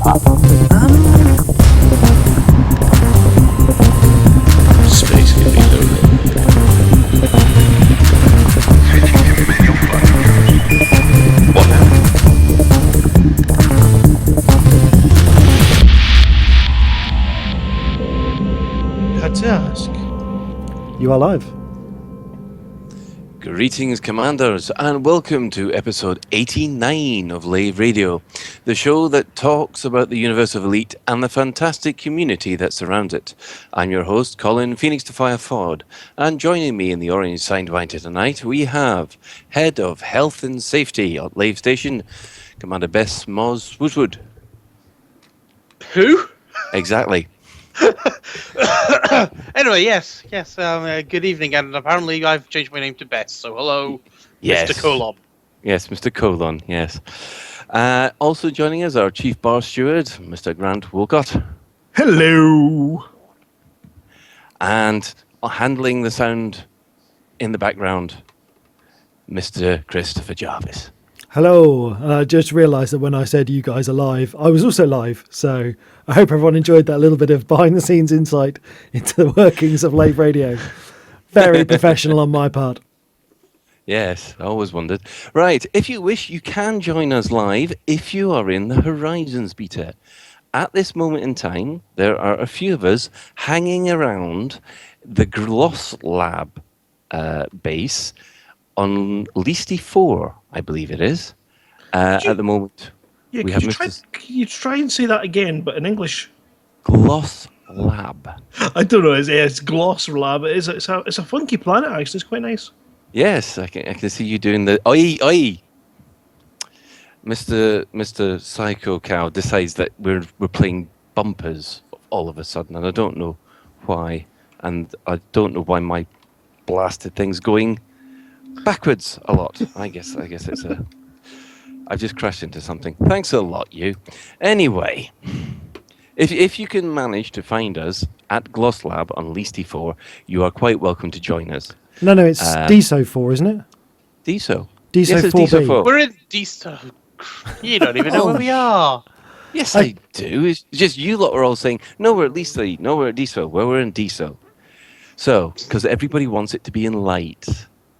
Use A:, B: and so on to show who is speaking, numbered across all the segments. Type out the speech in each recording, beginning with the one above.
A: Space can be lonely. What now?
B: Had to ask.
C: You are live.
A: Greetings, Commanders, and welcome to episode 89 of Lave Radio, the show that talks about the universe of Elite and the fantastic community that surrounds it. I'm your host, Colin Phoenix to Fire Ford, and joining me in the orange Sidewinder tonight, we have Head of Health and Safety at Lave Station, Commander Bess Moz Woodwood.
B: Who?
A: Exactly.
B: Anyway, yes. Good evening, and apparently I've changed my name to Bess. So hello,
A: Yes.
B: Mr. Colon.
A: Yes, Mr. Colon, yes. Also joining us, our Chief Bar Steward, Mr. Grant Wolcott.
C: Hello.
A: And handling the sound in the background, Mr. Christopher Jarvis.
C: Hello. I just realised that when I said you guys are live, I was also live. So I hope everyone enjoyed that little bit of behind-the-scenes insight into the workings of Lave Radio. Very professional on my part.
A: Yes, I always wondered. Right, if you wish, you can join us live if you are in the Horizons beta. At this moment in time, there are a few of us hanging around the Gloss Lab base on Leasty 4, I believe it is. At the moment,
D: Yeah,
A: we
D: could
A: have
D: you try and say that again, but in English?
A: Gloss Lab.
D: I don't know. It's Gloss Lab. It's a funky planet. Actually, it's quite nice.
A: Yes, I can see you doing the oi. Mr. Psycho Cow decides that we're playing bumpers all of a sudden, and I don't know why, and I don't know why my blasted thing's going backwards a lot. I guess it's I've just crashed into something. Thanks a lot, you. Anyway, if you can manage to find us at Gloss Lab on Leasty 4, you are quite welcome to join us.
C: No, it's Diso 4, isn't it?
A: Diso.
C: Diso
A: Yes, it's
C: 4B.
A: Diso 4.
B: We're in Diso. You don't even know where we are.
A: Yes, I do. It's just you lot are all saying, no, we're at Leasty, no, we're at Diso. Well, we're in Diso. So, because everybody wants it to be in light.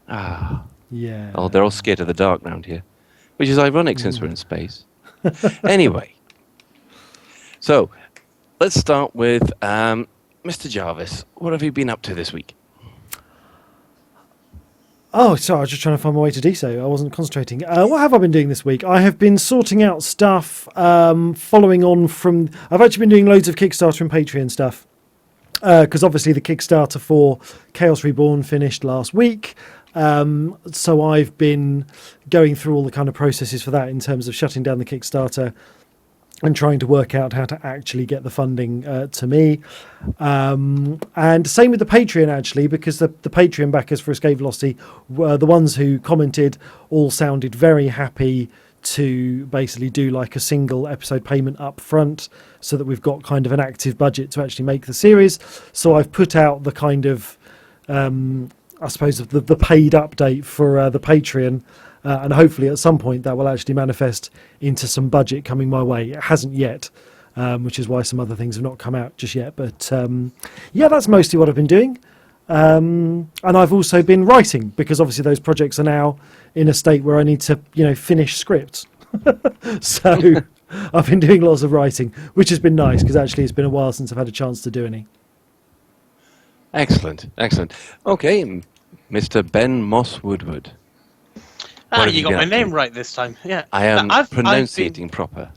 C: Yeah.
A: Oh, they're all scared of the dark round here, which is ironic since we're in space. Anyway, so let's start with Mr. Jarvis. What have you been up to this week?
C: Oh, sorry, I was just trying to find my way to Diso. I wasn't concentrating. What have I been doing this week? I have been sorting out stuff following on from... I've actually been doing loads of Kickstarter and Patreon stuff. Because obviously the Kickstarter for Chaos Reborn finished last week. So I've been going through all the kind of processes for that in terms of shutting down the Kickstarter and trying to work out how to actually get the funding to me. And same with the Patreon, actually, because the Patreon backers for Escape Velocity were the ones who commented, all sounded very happy to basically do like a single episode payment up front so that we've got kind of an active budget to actually make the series. So I've put out the kind of, I suppose, the paid update for the Patreon. And hopefully at some point that will actually manifest into some budget coming my way. It hasn't yet, which is why some other things have not come out just yet. But yeah, that's mostly what I've been doing. And I've also been writing, because obviously those projects are now in a state where I need to, finish scripts. So I've been doing lots of writing, which has been nice, because actually it's been a while since I've had a chance to do any.
A: Excellent. Okay, Mr. Ben Moss Woodward.
B: You got my name right this time. Yeah,
A: I am pronunciating proper.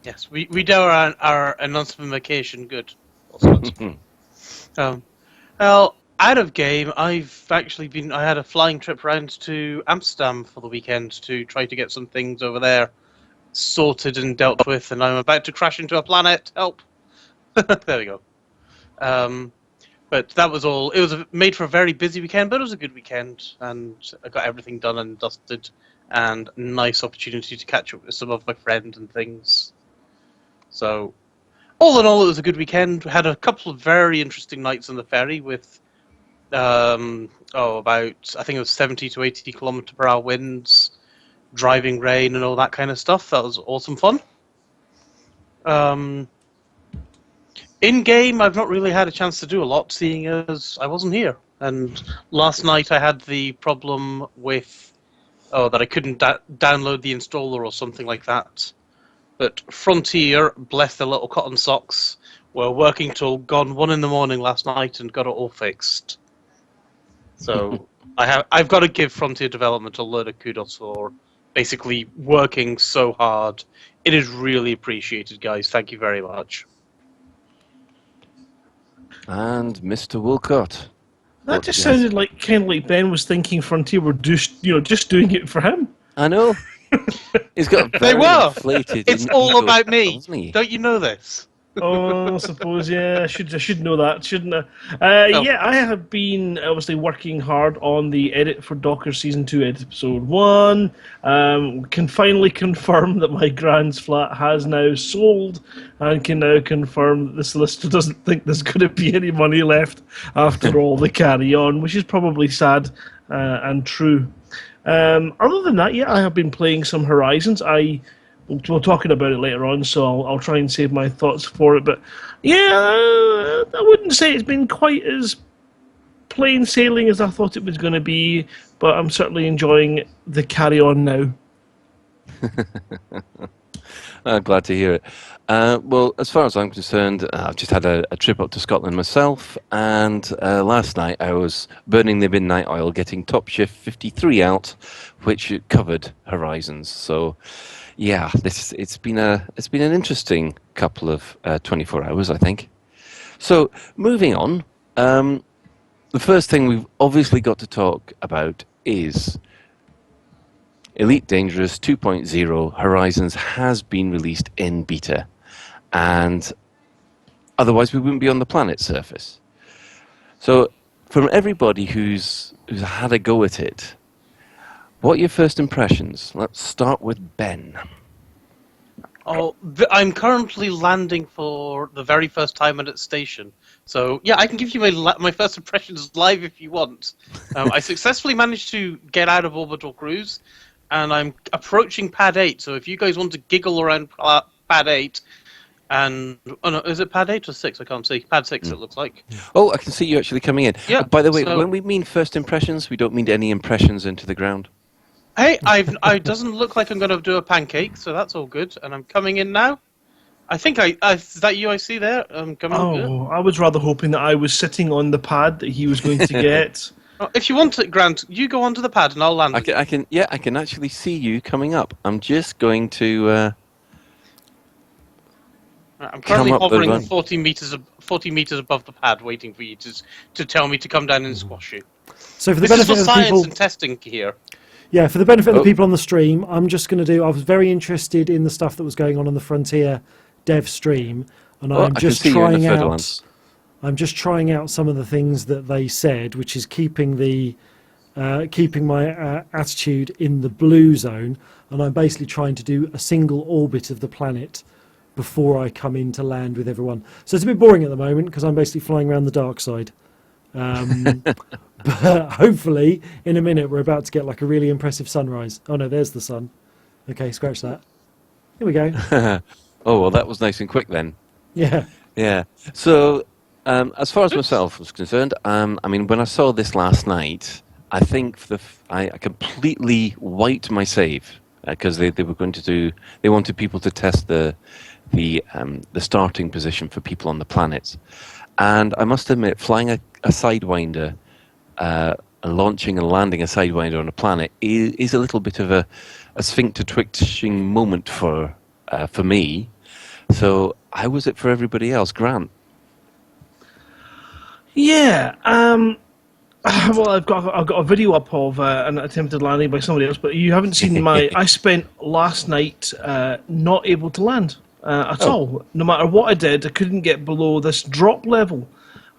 B: Yes, we do our enunciation good. Also. Well, out of game, I had a flying trip round to Amsterdam for the weekend to try to get some things over there sorted and dealt with, and I'm about to crash into a planet. Help! There we go. But that was all. It was made for a very busy weekend, but it was a good weekend, and I got everything done and dusted, and nice opportunity to catch up with some of my friends and things. So, all in all, it was a good weekend. We had a couple of very interesting nights on the ferry with, about, I think it was 70 to 80 kilometer per hour winds, driving rain and all that kind of stuff. That was awesome fun. In game, I've not really had a chance to do a lot, seeing as I wasn't here. And last night I had the problem with that I couldn't download the installer or something like that. But Frontier, bless their little cotton socks, were working till gone 1 a.m. last night and got it all fixed. So I've got to give Frontier Development a load of kudos for basically working so hard. It is really appreciated, guys. Thank you very much.
A: And Mr. Wilcott.
D: That just sounded like kind of like Ben was thinking Frontier were just doing it for him.
A: I know. He's got a
B: They
A: very
B: were.
A: inflated
B: It's
A: ego,
B: all about me.
A: doesn't he?
B: Don't you know this?
D: Oh, I suppose, yeah, I should know that, shouldn't I? Yeah, I have been obviously working hard on the edit for Docker Season 2 Episode 1. Can finally confirm that my Grand's flat has now sold, and can now confirm that the solicitor doesn't think there's going to be any money left after all the carry-on, which is probably sad and true. Other than that, yeah, I have been playing some Horizons. We're talking about it later on, so I'll try and save my thoughts for it. But yeah, I wouldn't say it's been quite as plain sailing as I thought it was going to be, but I'm certainly enjoying the carry-on now.
A: I'm glad to hear it. Well, as far as I'm concerned, I've just had a trip up to Scotland myself, and last night I was burning the midnight oil, getting Top Shift 53 out, which covered Horizons. So, yeah, it's been an interesting couple of 24 hours, I think. So, moving on, the first thing we've obviously got to talk about is Elite Dangerous 2.0 Horizons has been released in beta, and otherwise we wouldn't be on the planet's surface. So, from everybody who's had a go at it, what are your first impressions? Let's start with Ben.
B: Oh, I'm currently landing for the very first time at its station. So, yeah, I can give you my first impressions live if you want. I successfully managed to get out of orbital cruise, and I'm approaching pad 8. So if you guys want to giggle around pad 8, and... Oh, no, is it pad 8 or 6? I can't see. Pad 6, it looks like.
A: Oh, I can see you actually coming in.
B: Yeah,
A: By the way,
B: so-
A: when we mean first impressions, we don't mean any impressions into the ground.
B: Hey, it doesn't look like I'm going to do a pancake, so that's all good. And I'm coming in now. I think is that you I see there? I'm coming in.
D: Oh, I was rather hoping that I was sitting on the pad that he was going to get.
B: If you want it, Grant, you go onto the pad and I'll land.
A: I can actually see you coming up. I'm just going to...
B: I'm currently
A: come up the
B: hovering
A: run.
B: 40 meters above the pad, waiting for you to tell me to come down and squash you.
C: So for the
B: This is
C: benefit
B: for
C: of the
B: science
C: people,
B: and testing here.
C: yeah, for the benefit of
A: Oh.
C: the people on the stream, I'm just going to do. I was very interested in the stuff that was going on the Frontier dev stream, and
A: Oh,
C: I'm
A: I can
C: just
A: see you in the
C: trying out.
A: Furtherlands.
C: I'm just trying out some of the things that they said, which is keeping my attitude in the blue zone, and I'm basically trying to do a single orbit of the planet before I come in to land with everyone. So it's a bit boring at the moment because I'm basically flying around the dark side. But hopefully, in a minute, we're about to get like a really impressive sunrise. Oh no, there's the sun. Okay, scratch that. Here we go.
A: Oh, well, that was nice and quick then.
C: Yeah.
A: Yeah. So, as far as myself was concerned, I mean, when I saw this last night, I think I completely wiped my save because they were going to do. They wanted people to test the starting position for people on the planets, and I must admit, flying a Sidewinder, launching and landing a Sidewinder on a planet is a little bit of a sphincter twitching moment for me. So how was it for everybody else? Grant?
D: Yeah, well, I've got a video up of an attempted landing by somebody else, but you haven't seen my... I spent last night not able to land at all. No matter what I did, I couldn't get below this drop level.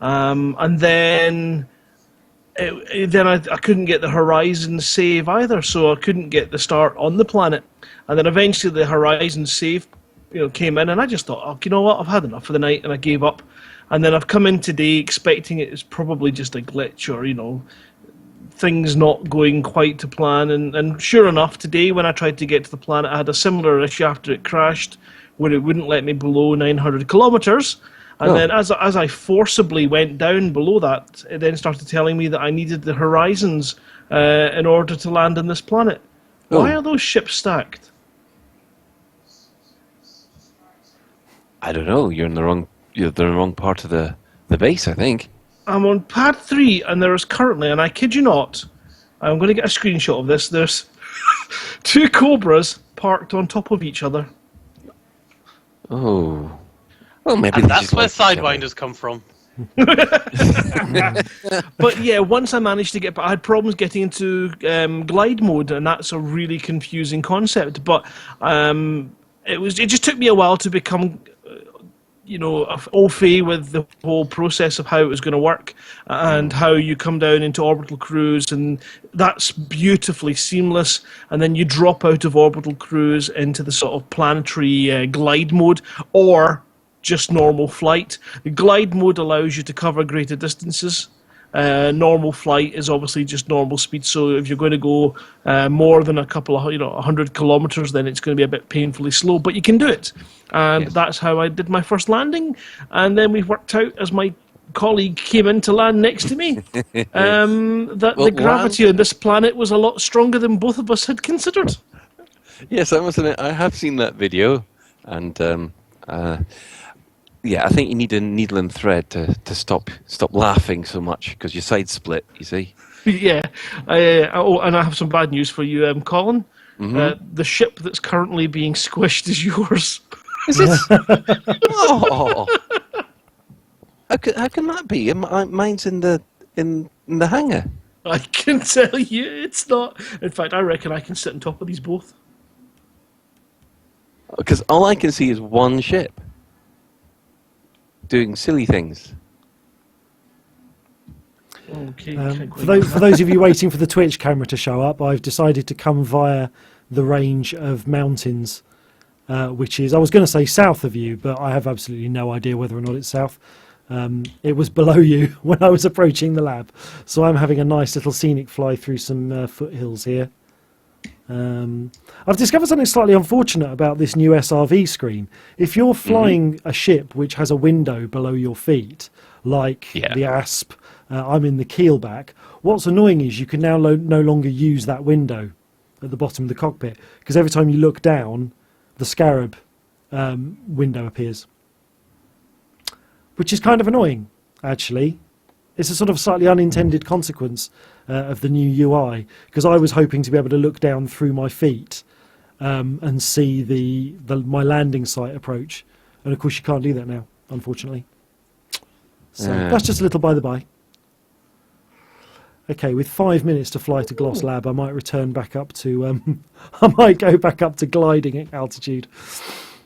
D: And then I couldn't get the Horizon save either, so I couldn't get the start on the planet. And then eventually the Horizon save came in, and I just thought, oh, you know what, I've had enough for the night, and I gave up. And then I've come in today expecting it's probably just a glitch or, things not going quite to plan. And sure enough, today when I tried to get to the planet, I had a similar issue after it crashed, where it wouldn't let me below 900 kilometers. And then as I forcibly went down below that, it then started telling me that I needed the horizons in order to land on this planet. Why are those ships stacked?
A: I don't know. You're the wrong part of the base, I think.
D: I'm on pad 3, and there is currently, and I kid you not, I'm going to get a screenshot of this. There's 2 Cobras parked on top of each other.
A: Oh. Well, maybe
B: And
A: they
B: that's
A: just
B: where
A: like each other.
B: Sidewinders come from.
D: But yeah, once I managed to I had problems getting into glide mode, and that's a really confusing concept. But it just took me a while to become, au fait with the whole process of how it was going to work and how you come down into orbital cruise, and that's beautifully seamless. And then you drop out of orbital cruise into the sort of planetary glide mode, or just normal flight. The glide mode allows you to cover greater distances. Normal flight is obviously just normal speed, so if you're going to go more than a couple of 100 kilometers, then it's going to be a bit painfully slow, but you can do it. And that's how I did my first landing. And then we worked out, as my colleague came in to land next to me, that the gravity on this planet was a lot stronger than both of us had considered.
A: Yes, I must admit, I have seen that video, and I think you need a needle and thread to stop laughing so much, because your side split, you see.
D: Yeah. And I have some bad news for you, Colin.
A: Mm-hmm.
D: The ship that's currently being squished is yours.
A: Is it? Oh. How can that be? Mine's in the hangar.
D: I can tell you it's not. In fact, I reckon I can sit on top of these both.
A: Because all I can see is one ship doing silly things.
D: Okay.
C: For those of you waiting for the Twitch camera to show up, I've decided to come via the range of mountains, which is, I was going to say south of you, but I have absolutely no idea whether or not it's south. It was below you when I was approaching the lab, so I'm having a nice little scenic fly through some foothills here. I've discovered something slightly unfortunate about this new SRV screen. If you're flying a ship which has a window below your feet, like the Asp, I'm in the keelback, what's annoying is you can now no longer use that window at the bottom of the cockpit, because every time you look down, the Scarab window appears. Which is kind of annoying, actually. It's a sort of slightly unintended consequence of the new UI, because I was hoping to be able to look down through my feet and see my landing site approach, and of course you can't do that now, unfortunately. So that's just a little by the by. Okay, with 5 minutes to fly to Gloss Lab, I might return back up to I might go back up to gliding at altitude.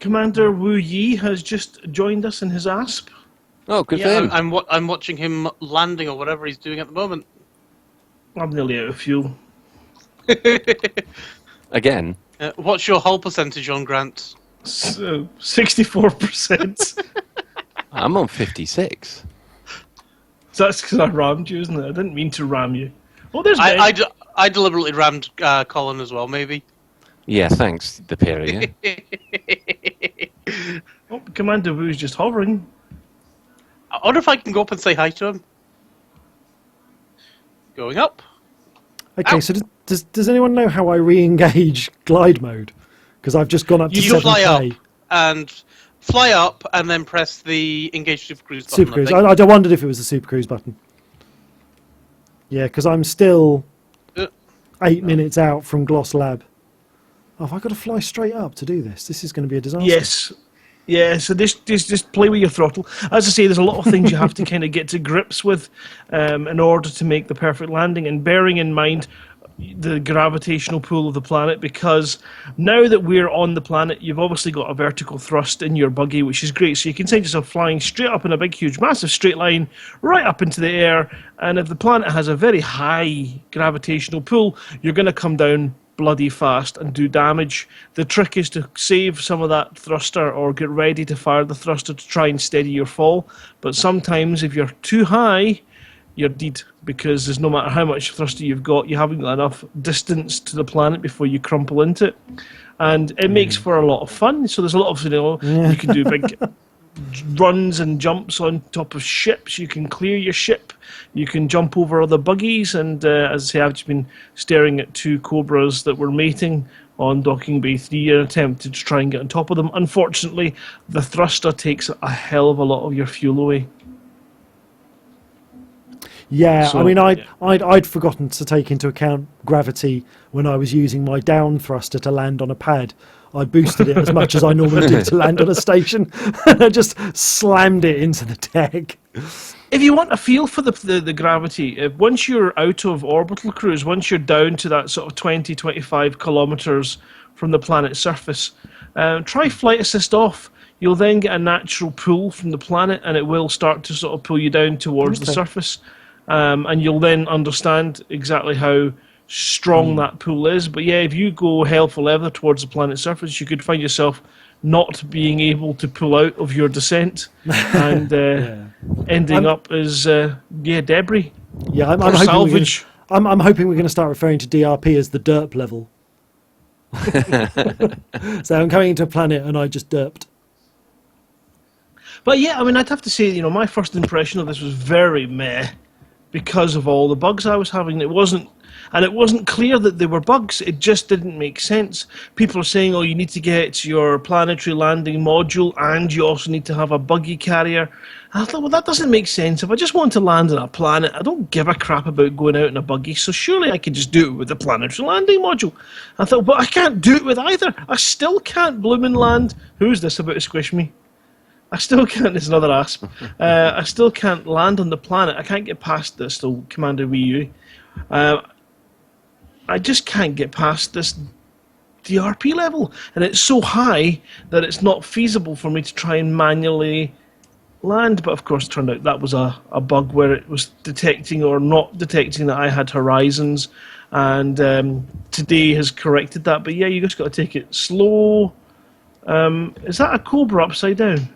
D: Commander Wu Yi has just joined us in his ASP.
A: Oh, good for him.
B: I'm watching him landing or whatever he's doing at the moment.
D: I'm nearly out of fuel.
A: Again.
B: What's your hull percentage on, Grant?
D: So, 64%.
A: I'm on 56.
D: So that's because I rammed you, isn't it? I didn't mean to ram you. Oh, there's Ben.
B: I deliberately rammed Colin as well, maybe.
A: Yeah, thanks, the pair of you.
D: Oh, Commander Wu's just hovering.
B: I wonder if I can go up and say hi to him. Going up.
C: Okay, so does anyone know how I re-engage glide mode? Because I've just gone up to 7K.
B: You fly up and then press the engage super cruise button.
C: Super cruise. I wondered if it was the super cruise button. Yeah, because I'm still 8 minutes out from Gloss Lab. Oh, have I got to fly straight up to do this? This is going to be a disaster.
D: Yes. Yeah, so just play with your throttle. As I say, there's a lot of things you have to kind of get to grips with in order to make the perfect landing, and bearing in mind the gravitational pull of the planet, because now that we're on the planet, you've obviously got a vertical thrust in your buggy, which is great, so you can find yourself flying straight up in a big, huge, massive straight line right up into the air, and if the planet has a very high gravitational pull, you're going to come down bloody fast and do damage. The trick is to save some of that thruster or get ready to fire the thruster to try and steady your fall, but sometimes if you're too high, you're dead, because no matter how much thruster you've got, you haven't got enough distance to the planet before you crumple into it. And it makes for a lot of fun. So there's a lot of, you can do big runs and jumps on top of ships. You can clear your ship. You can jump over other buggies. And as I say, I've just been staring at 2 Cobras that were mating on Docking Bay 3 in an attempt to try and get on top of them. Unfortunately, the thruster takes a hell of a lot of your fuel away.
C: Yeah,
D: So,
C: I mean, I'd forgotten to take into account gravity when I was using my down thruster to land on a pad. I boosted it as much as I normally do to land on a station, and I just slammed it into the deck.
D: If you want a feel for the gravity, once you're out of orbital cruise, once you're down to that sort of 20, 25 kilometres from the planet's surface, try flight assist off. You'll then get a natural pull from the planet, and it will start to sort of pull you down towards the surface. And you'll then understand exactly how strong that pull is. But yeah, if you go hell for leather towards the planet's surface, you could find yourself not being able to pull out of your descent and ending up as debris.
C: Yeah, I'm
D: or salvage.
C: I'm hoping we're going to start referring to DRP as the derp level. So I'm coming into a planet and I just derped.
D: But yeah, I mean, I'd have to say, my first impression of this was very meh because of all the bugs I was having. It wasn't clear that they were bugs. It just didn't make sense. People are saying, you need to get your planetary landing module and you also need to have a buggy carrier. And I thought, well, that doesn't make sense. If I just want to land on a planet, I don't give a crap about going out in a buggy, so surely I could just do it with the planetary landing module. I thought, but I can't do it with either. I still can't bloomin' land. Who's this about to squish me? I still can't. It's another asp. I still can't land on the planet. I can't get past this. Still, Commander Wii U. I just can't get past this DRP level, and it's so high that it's not feasible for me to try and manually land. But of course, it turned out that was a bug where it was detecting or not detecting that I had horizons, and today has corrected that. But yeah, you just got to take it slow. Is that a Cobra upside down?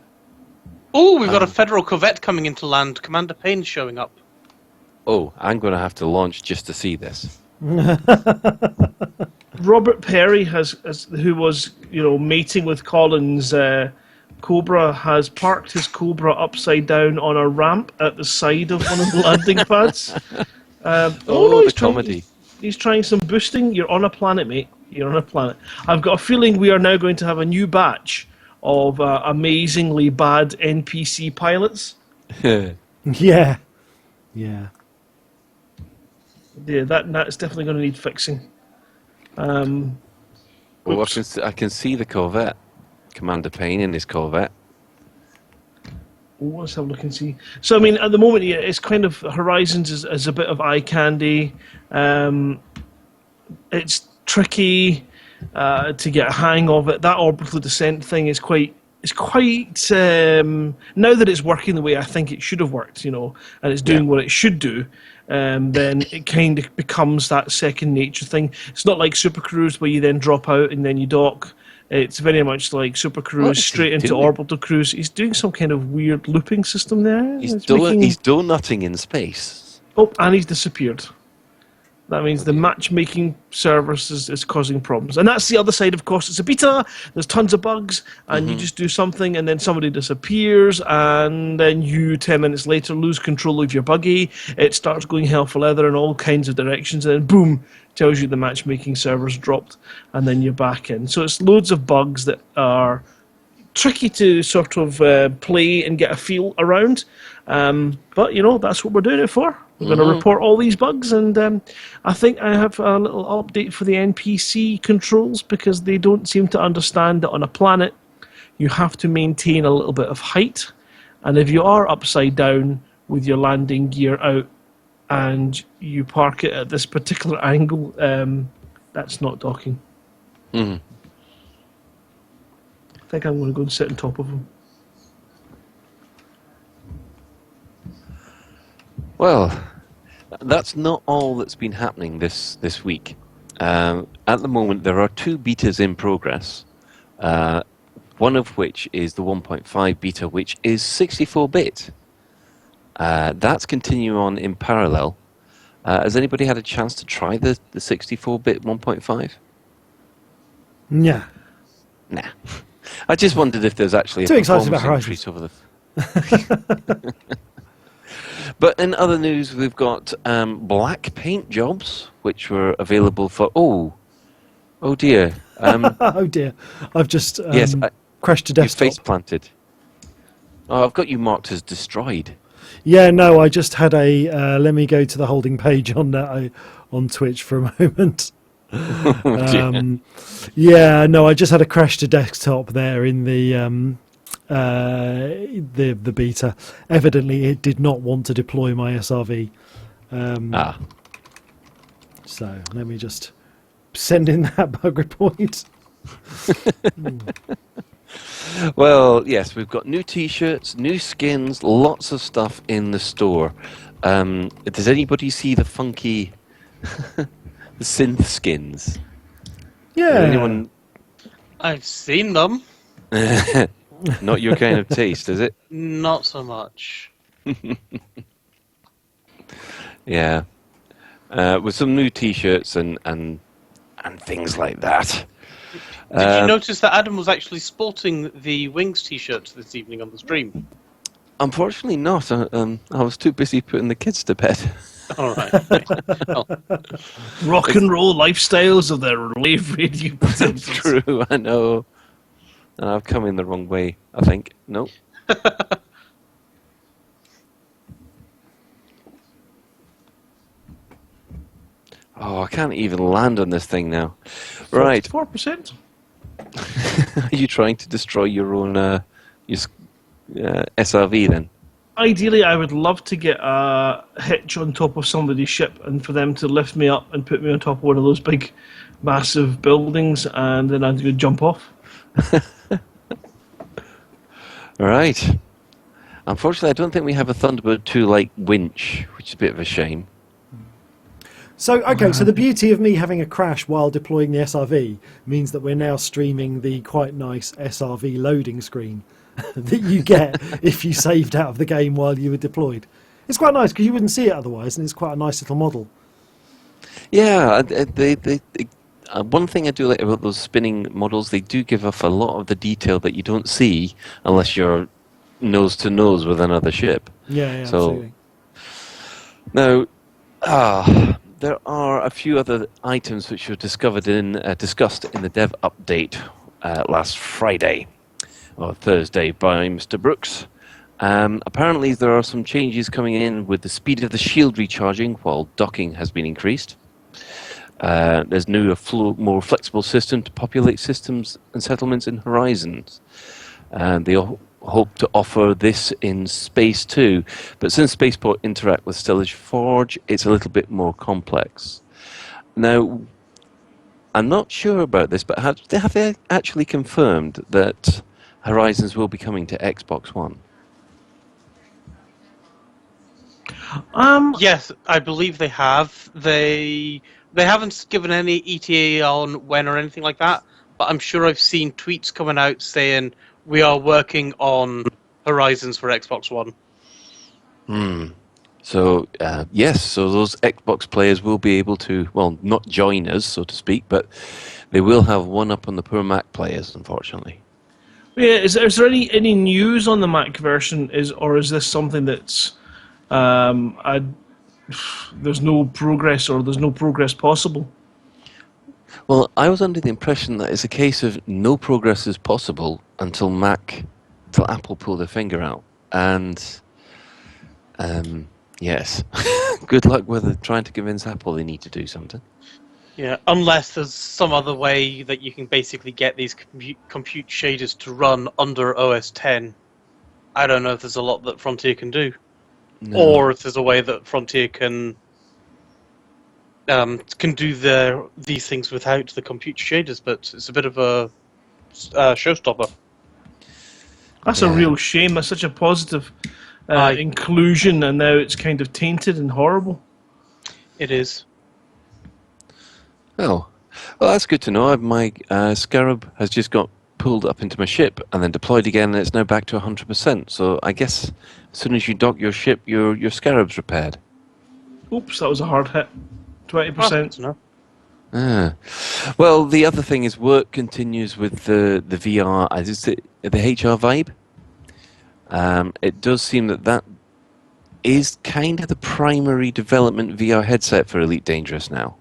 B: Oh, we've got a Federal Corvette coming into land. Commander Payne's showing up.
A: Oh, I'm going to have to launch just to see this.
D: Robert Perry who was mating with Colin's Cobra, has parked his Cobra upside down on a ramp at the side of one of the landing pads. He's trying some boosting. You're on a planet, mate. You're on a planet. I've got a feeling we are now going to have a new batch of amazingly bad NPC pilots.
C: Yeah.
D: Yeah, that's definitely going to need fixing.
A: Well, I can see the Corvette. Commander Payne in his Corvette.
D: Let's have a look and see. So, I mean, at the moment, it's kind of Horizons is a bit of eye candy. It's tricky to get a hang of it. That orbital descent thing is quite. Now that it's working the way I think it should have worked, and it's doing what it should do. Then it kind of becomes that second nature thing. It's not like Super Cruise where you then drop out and then you dock. It's very much like Super Cruise straight into orbital cruise. He's doing some kind of weird looping system there.
A: He's donutting in space.
D: Oh, and he's disappeared. That means the matchmaking service is causing problems. And that's the other side, of course. It's a beta, there's tons of bugs, and you just do something, and then somebody disappears, and then you, 10 minutes later, lose control of your buggy. It starts going hell for leather in all kinds of directions, and then boom, tells you the matchmaking server's dropped, and then you're back in. So it's loads of bugs that are tricky to sort of play and get a feel around. But, that's what we're doing it for. We're going to report all these bugs, and I think I have a little update for the NPC controls, because they don't seem to understand that on a planet you have to maintain a little bit of height, and if you are upside down with your landing gear out and you park it at this particular angle, that's not docking. I think I'm going to go and sit on top of them.
A: Well, that's not all that's been happening this week. At the moment, there are 2 betas in progress, one of which is the 1.5 beta, which is 64-bit. That's continuing on in parallel. Has anybody had a chance to try the 64-bit 1.5?
C: Yeah.
A: Nah. I just wondered if there's actually
C: Too
A: a
C: excited
A: performance
C: about
A: increase over the... But in other news, we've got black paint jobs, which were available for... Oh dear.
C: Oh dear. I've just
A: Yes,
C: crashed a
A: you
C: desktop.
A: face planted. Oh, I've got you marked as destroyed.
C: Yeah, no, I just had a... let me go to the holding page on Twitch for a moment. Yeah, no, I just had a crash to desktop there in the beta. Evidently, it did not want to deploy my SRV. So let me just send in that bug report.
A: Well, yes, we've got new T-shirts, new skins, lots of stuff in the store. Does anybody see the funky the synth skins?
C: Yeah.
A: Anyone?
B: I've seen them.
A: Not your kind of taste, is it?
B: Not so much.
A: Yeah. With some new T-shirts and things like that.
B: Did you notice that Adam was actually sporting the Wings t-shirt this evening on the stream?
A: Unfortunately not. I was too busy putting the kids to bed.
B: All right. Well,
D: Rock and roll lifestyles of their Lave Radio presenters.
A: True, I know. And I've come in the wrong way, I think. No. Oh, I can't even land on this thing now. Right.
D: 4%.
A: Are you trying to destroy your own SRV then?
D: Ideally, I would love to get a hitch on top of somebody's ship and for them to lift me up and put me on top of one of those big, massive buildings, and then I'd jump off.
A: Right. Unfortunately, I don't think we have a Thunderbird 2-like winch, which is a bit of a shame.
C: So, okay, so the beauty of me having a crash while deploying the SRV means that we're now streaming the quite nice SRV loading screen that you get if you saved out of the game while you were deployed. It's quite nice because you wouldn't see it otherwise, and it's quite a nice little model.
A: Yeah, one thing I do like about those spinning models, they do give off a lot of the detail that you don't see unless you're nose to nose with another ship.
C: Yeah,
A: So,
C: absolutely.
A: Now, there are a few other items which were discovered discussed in the dev update last Friday or Thursday by Mr. Brooks. Apparently, there are some changes coming in with the speed of the shield recharging while docking has been increased. There's new more flexible system to populate systems and settlements in Horizons. They hope to offer this in Space too, but since Spaceport interact with Stellage Forge, it's a little bit more complex. Now, I'm not sure about this, but have they actually confirmed that Horizons will be coming to Xbox One?
B: yes, I believe they have. They haven't given any ETA on when or anything like that, but I'm sure I've seen tweets coming out saying we are working on Horizons for Xbox One.
A: So, yes, so those Xbox players will be able to, well, not join us, so to speak, but they will have one up on the poor Mac players, unfortunately.
D: Yeah, is there any news on the Mac version, or is this something that's there's no progress or there's no progress possible?
A: Well, I was under the impression that it's a case of no progress is possible until Apple pull their finger out. And, yes, good luck with trying to convince Apple they need to do something.
B: Yeah, unless there's some other way that you can basically get these compute shaders to run under OS 10. I don't know if there's a lot that Frontier can do.
A: No.
B: Or if there's a way that Frontier can do these things without the compute shaders, but it's a bit of a showstopper.
D: That's a real shame. That's such a positive inclusion, and now it's kind of tainted and horrible.
B: It is.
A: Oh, well, that's good to know. My Scarab has just got pulled up into my ship and then deployed again, and it's now back to 100%. So I guess as soon as you dock your ship, your Scarab's repaired.
D: Oops, that was a hard hit. 20%.
B: No.
A: Ah. Well, the other thing is work continues with the VR. Is it the HR Vibe? It does seem that is kind of the primary development VR headset for Elite Dangerous now.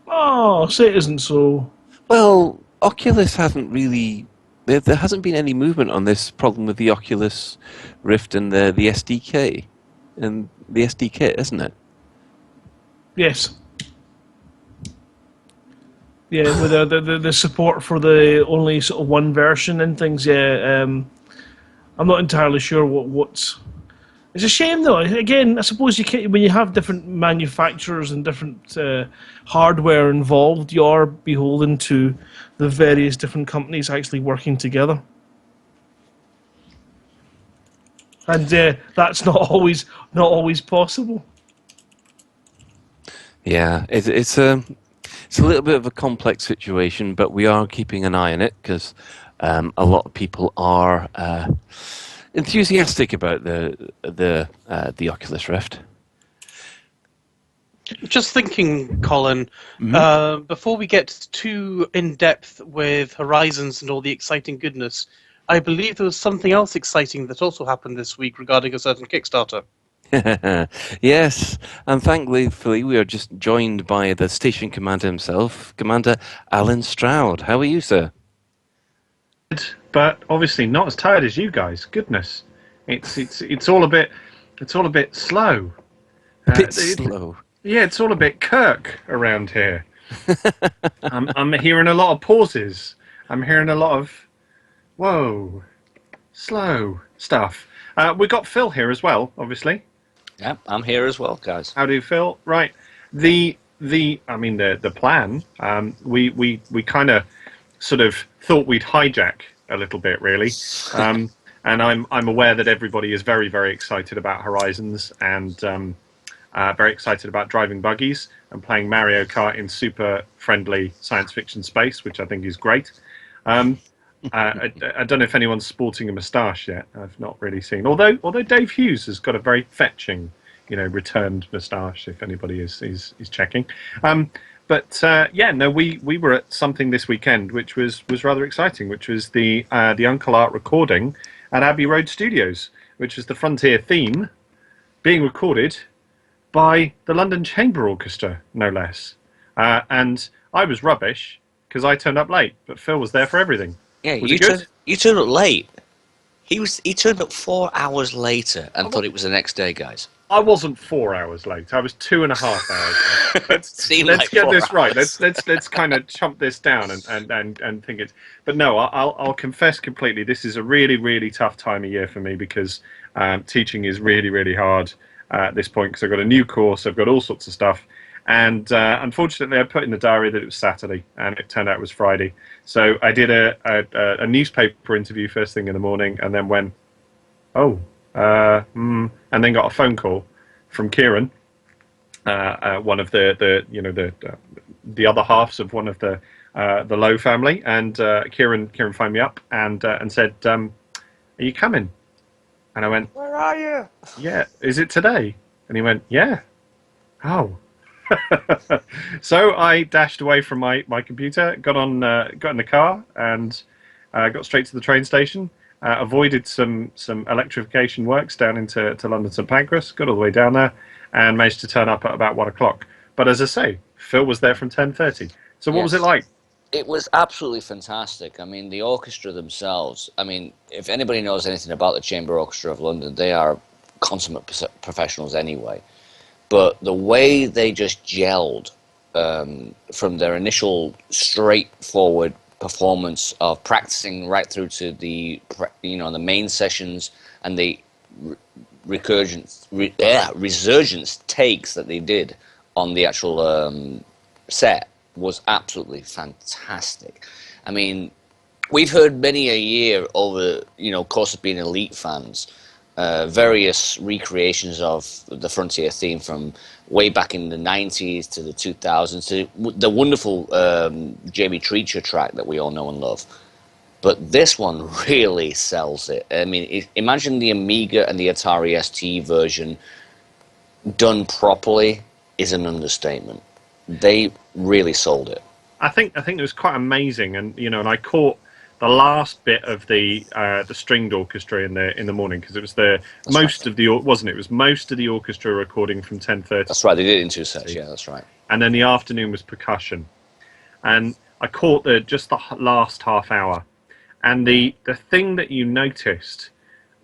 D: Oh, say it isn't so.
A: Well, Oculus hasn't really. There hasn't been any movement on this problem with the Oculus Rift and the SDK and the SD kit, isn't it?
D: Yes. Yeah, with the support for the only sort of one version and things. Yeah, I'm not entirely sure what's. It's a shame though. Again, I suppose when you have different manufacturers and different hardware involved, you are beholden to the various different companies actually working together, and that's not always possible.
A: Yeah, it's a little bit of a complex situation, but we are keeping an eye on it because a lot of people are enthusiastic about the Oculus Rift.
B: Just thinking, Colin, before we get too in-depth with Horizons and all the exciting goodness, I believe there was something else exciting that also happened this week regarding a certain Kickstarter.
A: Yes, and thankfully we are just joined by the station commander himself, Commander Allen Stroud. How are you, sir?
E: But obviously not as tired as you guys. Goodness, it's all a bit slow.
A: Slow.
E: Yeah, it's all a bit Kirk around here. I'm hearing a lot of pauses. I'm hearing a lot of whoa, slow stuff. We got Phil here as well, obviously.
F: Yeah, I'm here as well, guys.
E: How do you feel? Right. The plan. We kind of sort of thought we'd hijack a little bit, really. And I'm aware that everybody is very, very excited about Horizons and very excited about driving buggies and playing Mario Kart in super friendly science fiction space, which I think is great. I don't know if anyone's sporting a moustache yet. I've not really seen. Although Dave Hughes has got a very fetching, returned moustache. If anybody is checking. We were at something this weekend which was rather exciting, which was the Uncle Art recording at Abbey Road Studios, which is the Frontier theme being recorded by the London Chamber Orchestra, no less. And I was rubbish because I turned up late, but Phil was there for everything.
F: Yeah,
E: Was it good?
F: you turned up late. He turned up 4 hours later and thought it was the next day, guys.
E: I wasn't 4 hours late. I was 2.5 hours late. Let's
F: like
E: get
F: 4
E: this right.
F: hours.
E: Let's kind of chump this down and think it's. But no, I'll confess completely. This is a really, really tough time of year for me because teaching is really, really hard at this point because I've got a new course. I've got all sorts of stuff. And unfortunately, I put in the diary that it was Saturday, and it turned out it was Friday. So I did a newspaper interview first thing in the morning, and then went, and then got a phone call from Kieran, one of the other halves of one of the Lowe family, and Kieran phoned me up and said, "Are you coming?" And I went,
F: Where are you?
E: "Yeah, is it today?" And he went, "Yeah." Oh. So I dashed away from my computer, got in the car, and got straight to the train station. Avoided some electrification works down into London St Pancras. Got all the way down there, and managed to turn up at about 1 o'clock. But as I say, Phil was there from 10:30. So what was it like?
F: It was absolutely fantastic. I mean, the orchestra themselves. I mean, if anybody knows anything about the Chamber Orchestra of London, they are consummate professionals anyway. But the way they just gelled from their initial straightforward performance of practicing right through to the main sessions and the resurgence takes that they did on the actual set was absolutely fantastic. I mean, we've heard many a year over course of being Elite fans. Various recreations of the Frontier theme from way back in the 90s to the 2000s to the wonderful Jamie Treacher track that we all know and love. But this one really sells it. I mean, imagine the Amiga and the Atari ST version done properly is an understatement. They really sold it.
E: I think it was quite amazing, and and I caught the last bit of the stringed orchestra in the morning, because it was most of the orchestra recording from 10:30.
F: That's right. They did it in 2 sets. Yeah, that's right.
E: And then the afternoon was percussion, and I caught the last half hour. And the thing that you noticed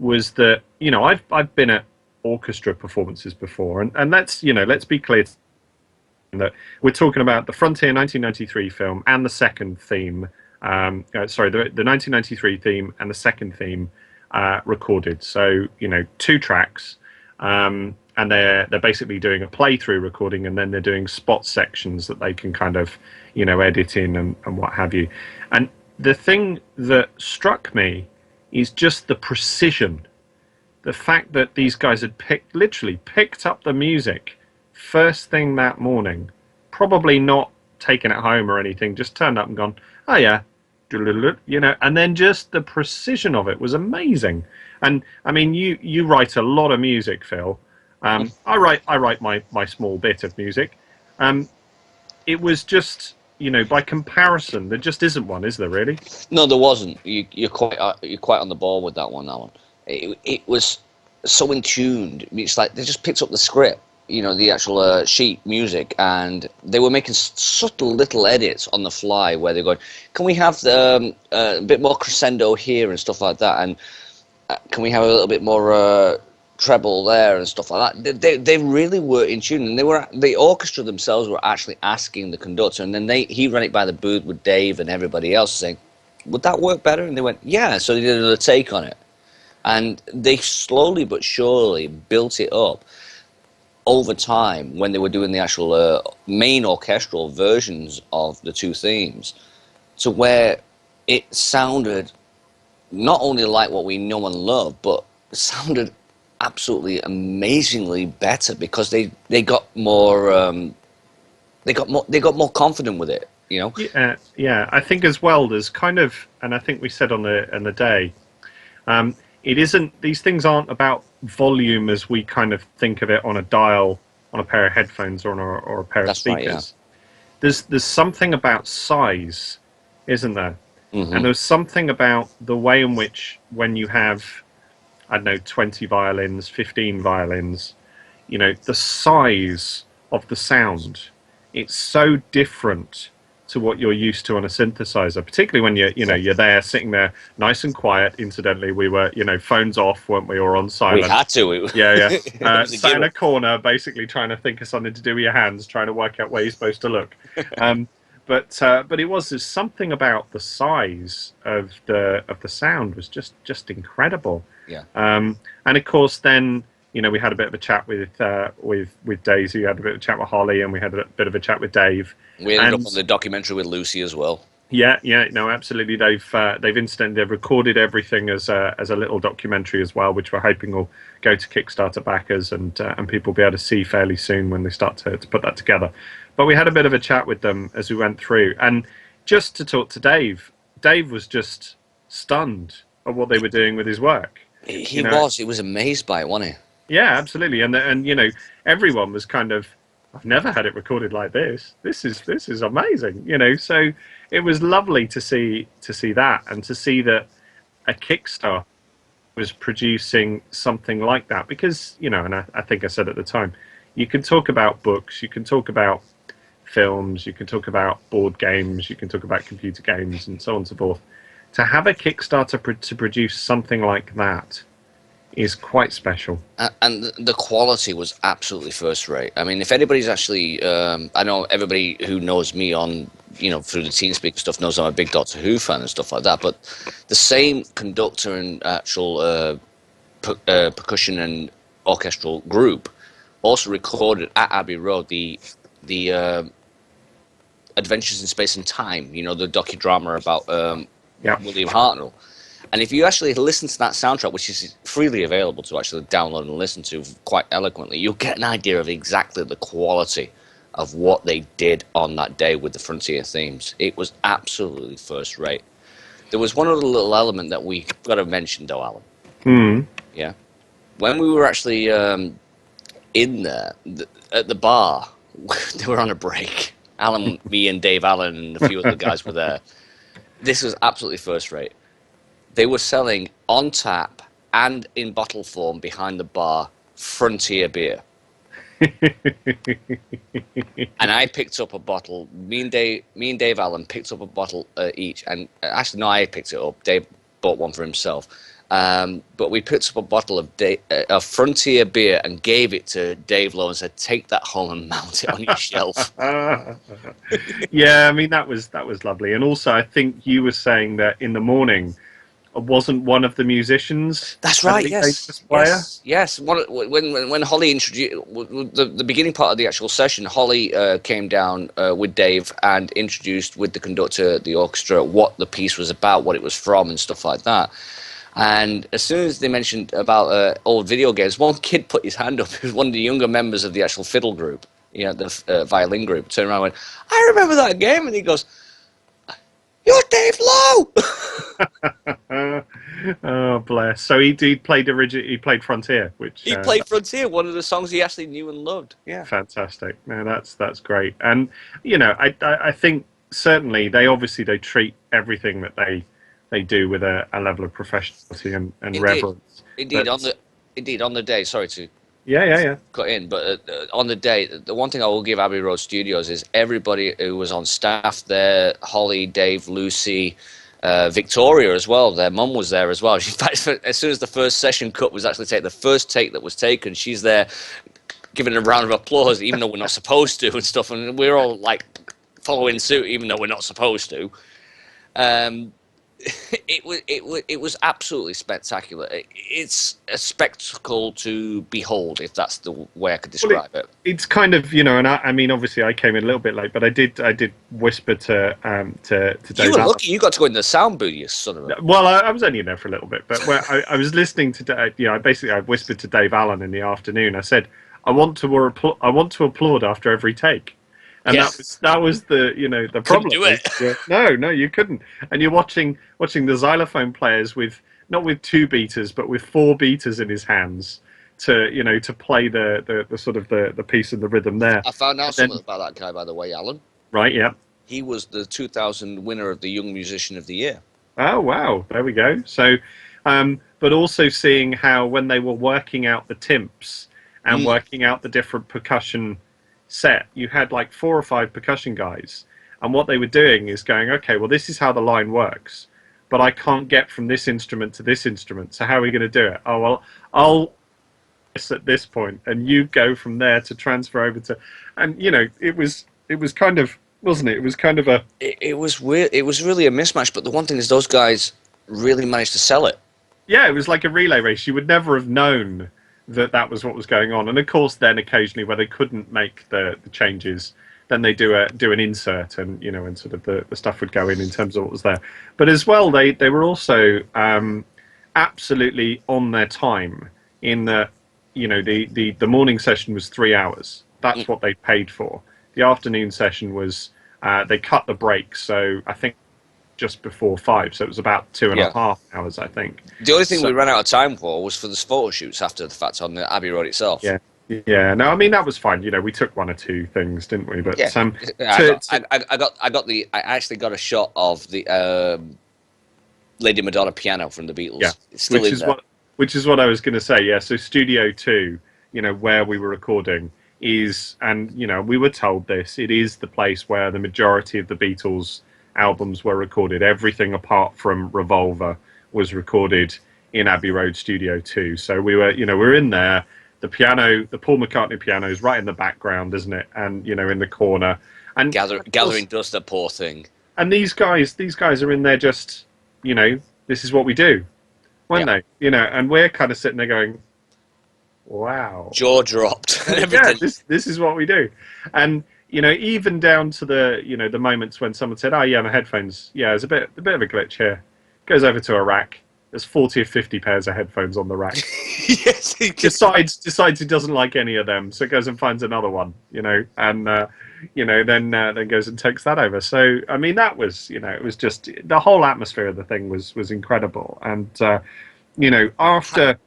E: was that I've been at orchestra performances before, and let's be clear that we're talking about the Frontier 1993 film and the second theme. The 1993 theme and the second theme recorded. So 2 tracks, and they're basically doing a playthrough recording, and then they're doing spot sections that they can kind of edit in and what have you. And the thing that struck me is just the precision. The fact that these guys had literally picked up the music first thing that morning, probably not taken it home or anything, just turned up and gone, oh yeah, and then just the precision of it was amazing. And I mean, you write a lot of music, Phil. I write my small bit of music. It was just, by comparison, there just isn't one, is there really?
F: No, there wasn't. You're quite on the ball with that one, Alan. It was so in tuned. It's like they just picked up the script, the actual sheet music, and they were making subtle little edits on the fly where they're going, can we have a bit more crescendo here and stuff like that, and can we have a little bit more treble there and stuff like that. They really were in tune, and the orchestra themselves were actually asking the conductor, and then he ran it by the booth with Dave and everybody else saying, would that work better? And they went, yeah. So they did another take on it, and they slowly but surely built it up over time when they were doing the actual main orchestral versions of the 2 themes, to where it sounded not only like what we know and love, but it sounded absolutely amazingly better, because they got more they got more confident with it,
E: Yeah, I think as well there's kind of, and I think we said on the day, it isn't, these things aren't about volume as we kind of think of it on a dial on a pair of headphones or a pair of speakers. Right, yeah. There's something about size, isn't there? Mm-hmm. And there's something about the way in which, when you have, I don't know, 20 violins, 15 violins, the size of the sound, it's so different to what you're used to on a synthesizer, particularly when you're there sitting there nice and quiet. Incidentally, we were phones off, weren't we, or on silent?
F: We had to.
E: Yeah. Sat in a corner, basically trying to think of something to do with your hands, trying to work out where you're supposed to look. But it was, there's something about the size of the sound was just incredible.
F: Yeah.
E: And of course, then we had a bit of a chat with Daisy, we had a bit of a chat with Holly, and we had a bit of a chat with Dave.
F: We ended up on the documentary with Lucy as well.
E: Yeah, no, absolutely. They've recorded everything as a little documentary as well, which we're hoping will go to Kickstarter backers and people will be able to see fairly soon when they start to put that together. But we had a bit of a chat with them as we went through, and just to talk to Dave was just stunned at what they were doing with his work.
F: He was amazed by it, wasn't he?
E: Yeah, absolutely, and everyone was kind of, I've never had it recorded like this. This is amazing, So it was lovely to see that, and to see that a Kickstarter was producing something like that, because and I think I said at the time, you can talk about books, you can talk about films, you can talk about board games, you can talk about computer games, and so on and so forth. To have a Kickstarter to produce something like that is quite special.
F: And the quality was absolutely first rate. I mean, if anybody's actually, I know everybody who knows me on, through the TeamSpeak stuff knows I'm a big Doctor Who fan and stuff like that, but the same conductor and actual percussion and orchestral group also recorded at Abbey Road the Adventures in Space and Time, the docudrama about William Hartnell. And if you actually listen to that soundtrack, which is freely available to actually download and listen to quite eloquently, you'll get an idea of exactly the quality of what they did on that day with the Frontier themes. It was absolutely first rate. There was one other little element that we got to mention, though, Alan. Yeah. When we were actually in there, at the bar, they were on a break. Alan, me and Dave Allen and a few other guys were there. This was absolutely first rate. They were selling on tap and in bottle form behind the bar Frontier beer. And I picked up a bottle. Me and Dave Allen picked up a bottle each. And actually, no, I picked it up. Dave bought one for himself. But we picked up a bottle of Frontier beer and gave it to Dave Lowe and said, "Take that home and mount it on your shelf."
E: Yeah, I mean that was lovely. And also, I think you were saying that in the morning, wasn't one of the musicians?
F: That's right. Yes.
E: Player?
F: Yes. When Holly introduced the beginning part of the actual session, Holly came down with Dave and introduced with the conductor, the orchestra, what the piece was about, what it was from, and stuff like that. And as soon as they mentioned about old video games, one kid put his hand up. He was one of the younger members of the actual fiddle group, the violin group. Turned around and went, "I remember that game." And he goes, "You're Dave Lowe."
E: Oh, bless. So he played He played Frontier, which
F: he played Frontier, one of the songs he actually knew and loved. Yeah,
E: fantastic. No, that's great. And I think certainly they treat everything that they do with a level of professionality and reverence.
F: Indeed, on the day. Sorry to cut in, but on the day, the one thing I will give Abbey Road Studios is everybody who was on staff there: Holly, Dave, Lucy, Victoria as well. Their mum was there as well. In fact, as soon as the first session cut was actually taken, the first take that was taken, she's there giving a round of applause, even though we're not supposed to and stuff, and we're all like following suit, even though we're not supposed to. It was absolutely spectacular. It's a spectacle to behold, if that's the way I could describe it.
E: It's kind of, and I mean, obviously, I came in a little bit late, but I did whisper to Dave.
F: You were lucky. You got to go in the sound booth, you son of a.
E: Well, I was only in there for a little bit, but I was listening to, I whispered to Dave Allen in the afternoon. I said, I want to applaud after every take. And yes. that was the the problem.
F: Couldn't do it.
E: No, you couldn't. And you're watching the xylophone players not with two beaters, but with four beaters in his hands to play the sort of the piece and the rhythm there.
F: I found out something about that guy, by the way, Alan.
E: Right, yeah.
F: He was the 2000 winner of the Young Musician of the Year.
E: Oh wow, there we go. So, but also seeing how when they were working out the timps and working out the different percussion set, you had like 4 or 5 percussion guys, and what they were doing is going, okay, well, this is how the line works, but I can't get from this instrument to this instrument, so how are we going to do it? Oh, well, I'll at this point, and you go from there to transfer over to, and it was kind of, wasn't it? It was kind of a.
F: It was weird. It was really a mismatch, but the one thing is, those guys really managed to sell it.
E: Yeah, it was like a relay race. You would never have known that was what was going on. And of course, then occasionally where they couldn't make the changes, then they do an insert, and and sort of the stuff would go in terms of what was there. But as well, they were also absolutely on their time in that the morning session was 3 hours. That's what they paid for. The afternoon session was they cut the break, so I think just before 5, so it was about 2.5 hours, I think.
F: The only thing we ran out of time for was for the photo shoots after the fact on the Abbey Road itself.
E: Yeah. No, I mean that was fine. We took 1 or 2 things, didn't we? But
F: I actually got a shot of the Lady Madonna piano from the Beatles.
E: Yeah,
F: it's still in there.
E: Which is what I was going to say. Yeah, so Studio 2, where we were recording is, and we were told this, it is the place where the majority of the Beatles albums were recorded. Everything apart from Revolver was recorded in Abbey Road Studio 2. So we were in there. The piano, the Paul McCartney piano, is right in the background, isn't it? And in the corner, and
F: gathering dust. That poor thing.
E: And these guys are in there just, this is what we do, weren't they? And we're kind of sitting there going, wow,
F: jaw dropped.
E: Yeah, this is what we do. And even down to the the moments when someone said, "Oh yeah, my headphones. Yeah, there's a bit of a glitch here." Goes over to a rack. There's 40 or 50 pairs of headphones on the rack.
F: Yes,
E: decides he doesn't like any of them, so goes and finds another one. And then goes and takes that over. So I mean, that was, it was just the whole atmosphere of the thing was incredible. And after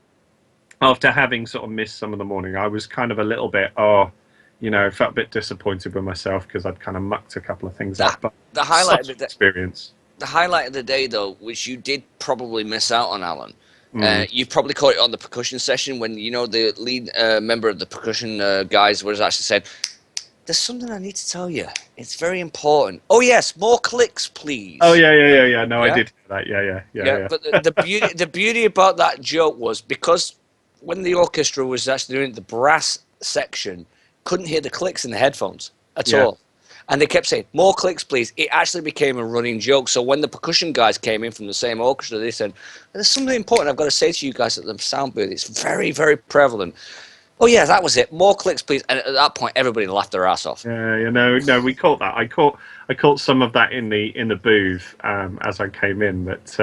E: having sort of missed some of the morning, I was kind of a little bit, I felt a bit disappointed with myself because I'd kind of mucked a couple of things up. But
F: the highlight
E: such
F: of the
E: experience.
F: The highlight of the day, though, which you did probably miss out on, Alan. You probably caught it on the percussion session when the lead member of the percussion guys was actually said, "There's something I need to tell you. It's very important. Oh yes, more clicks, please."
E: Oh yeah. No,
F: Yeah?
E: I did hear that. Yeah.
F: But the beauty about that joke was because when the orchestra was actually doing it, the brass section couldn't hear the clicks in the headphones at all. And they kept saying, "More clicks, please." It actually became a running joke. So when the percussion guys came in from the same orchestra, they said, "There's something important I've got to say to you guys at the sound booth. It's very, very prevalent." Oh, yeah, that was it. More clicks, please. And at that point, everybody laughed their ass off.
E: No, we caught that. I caught some of that in the booth as I came in. But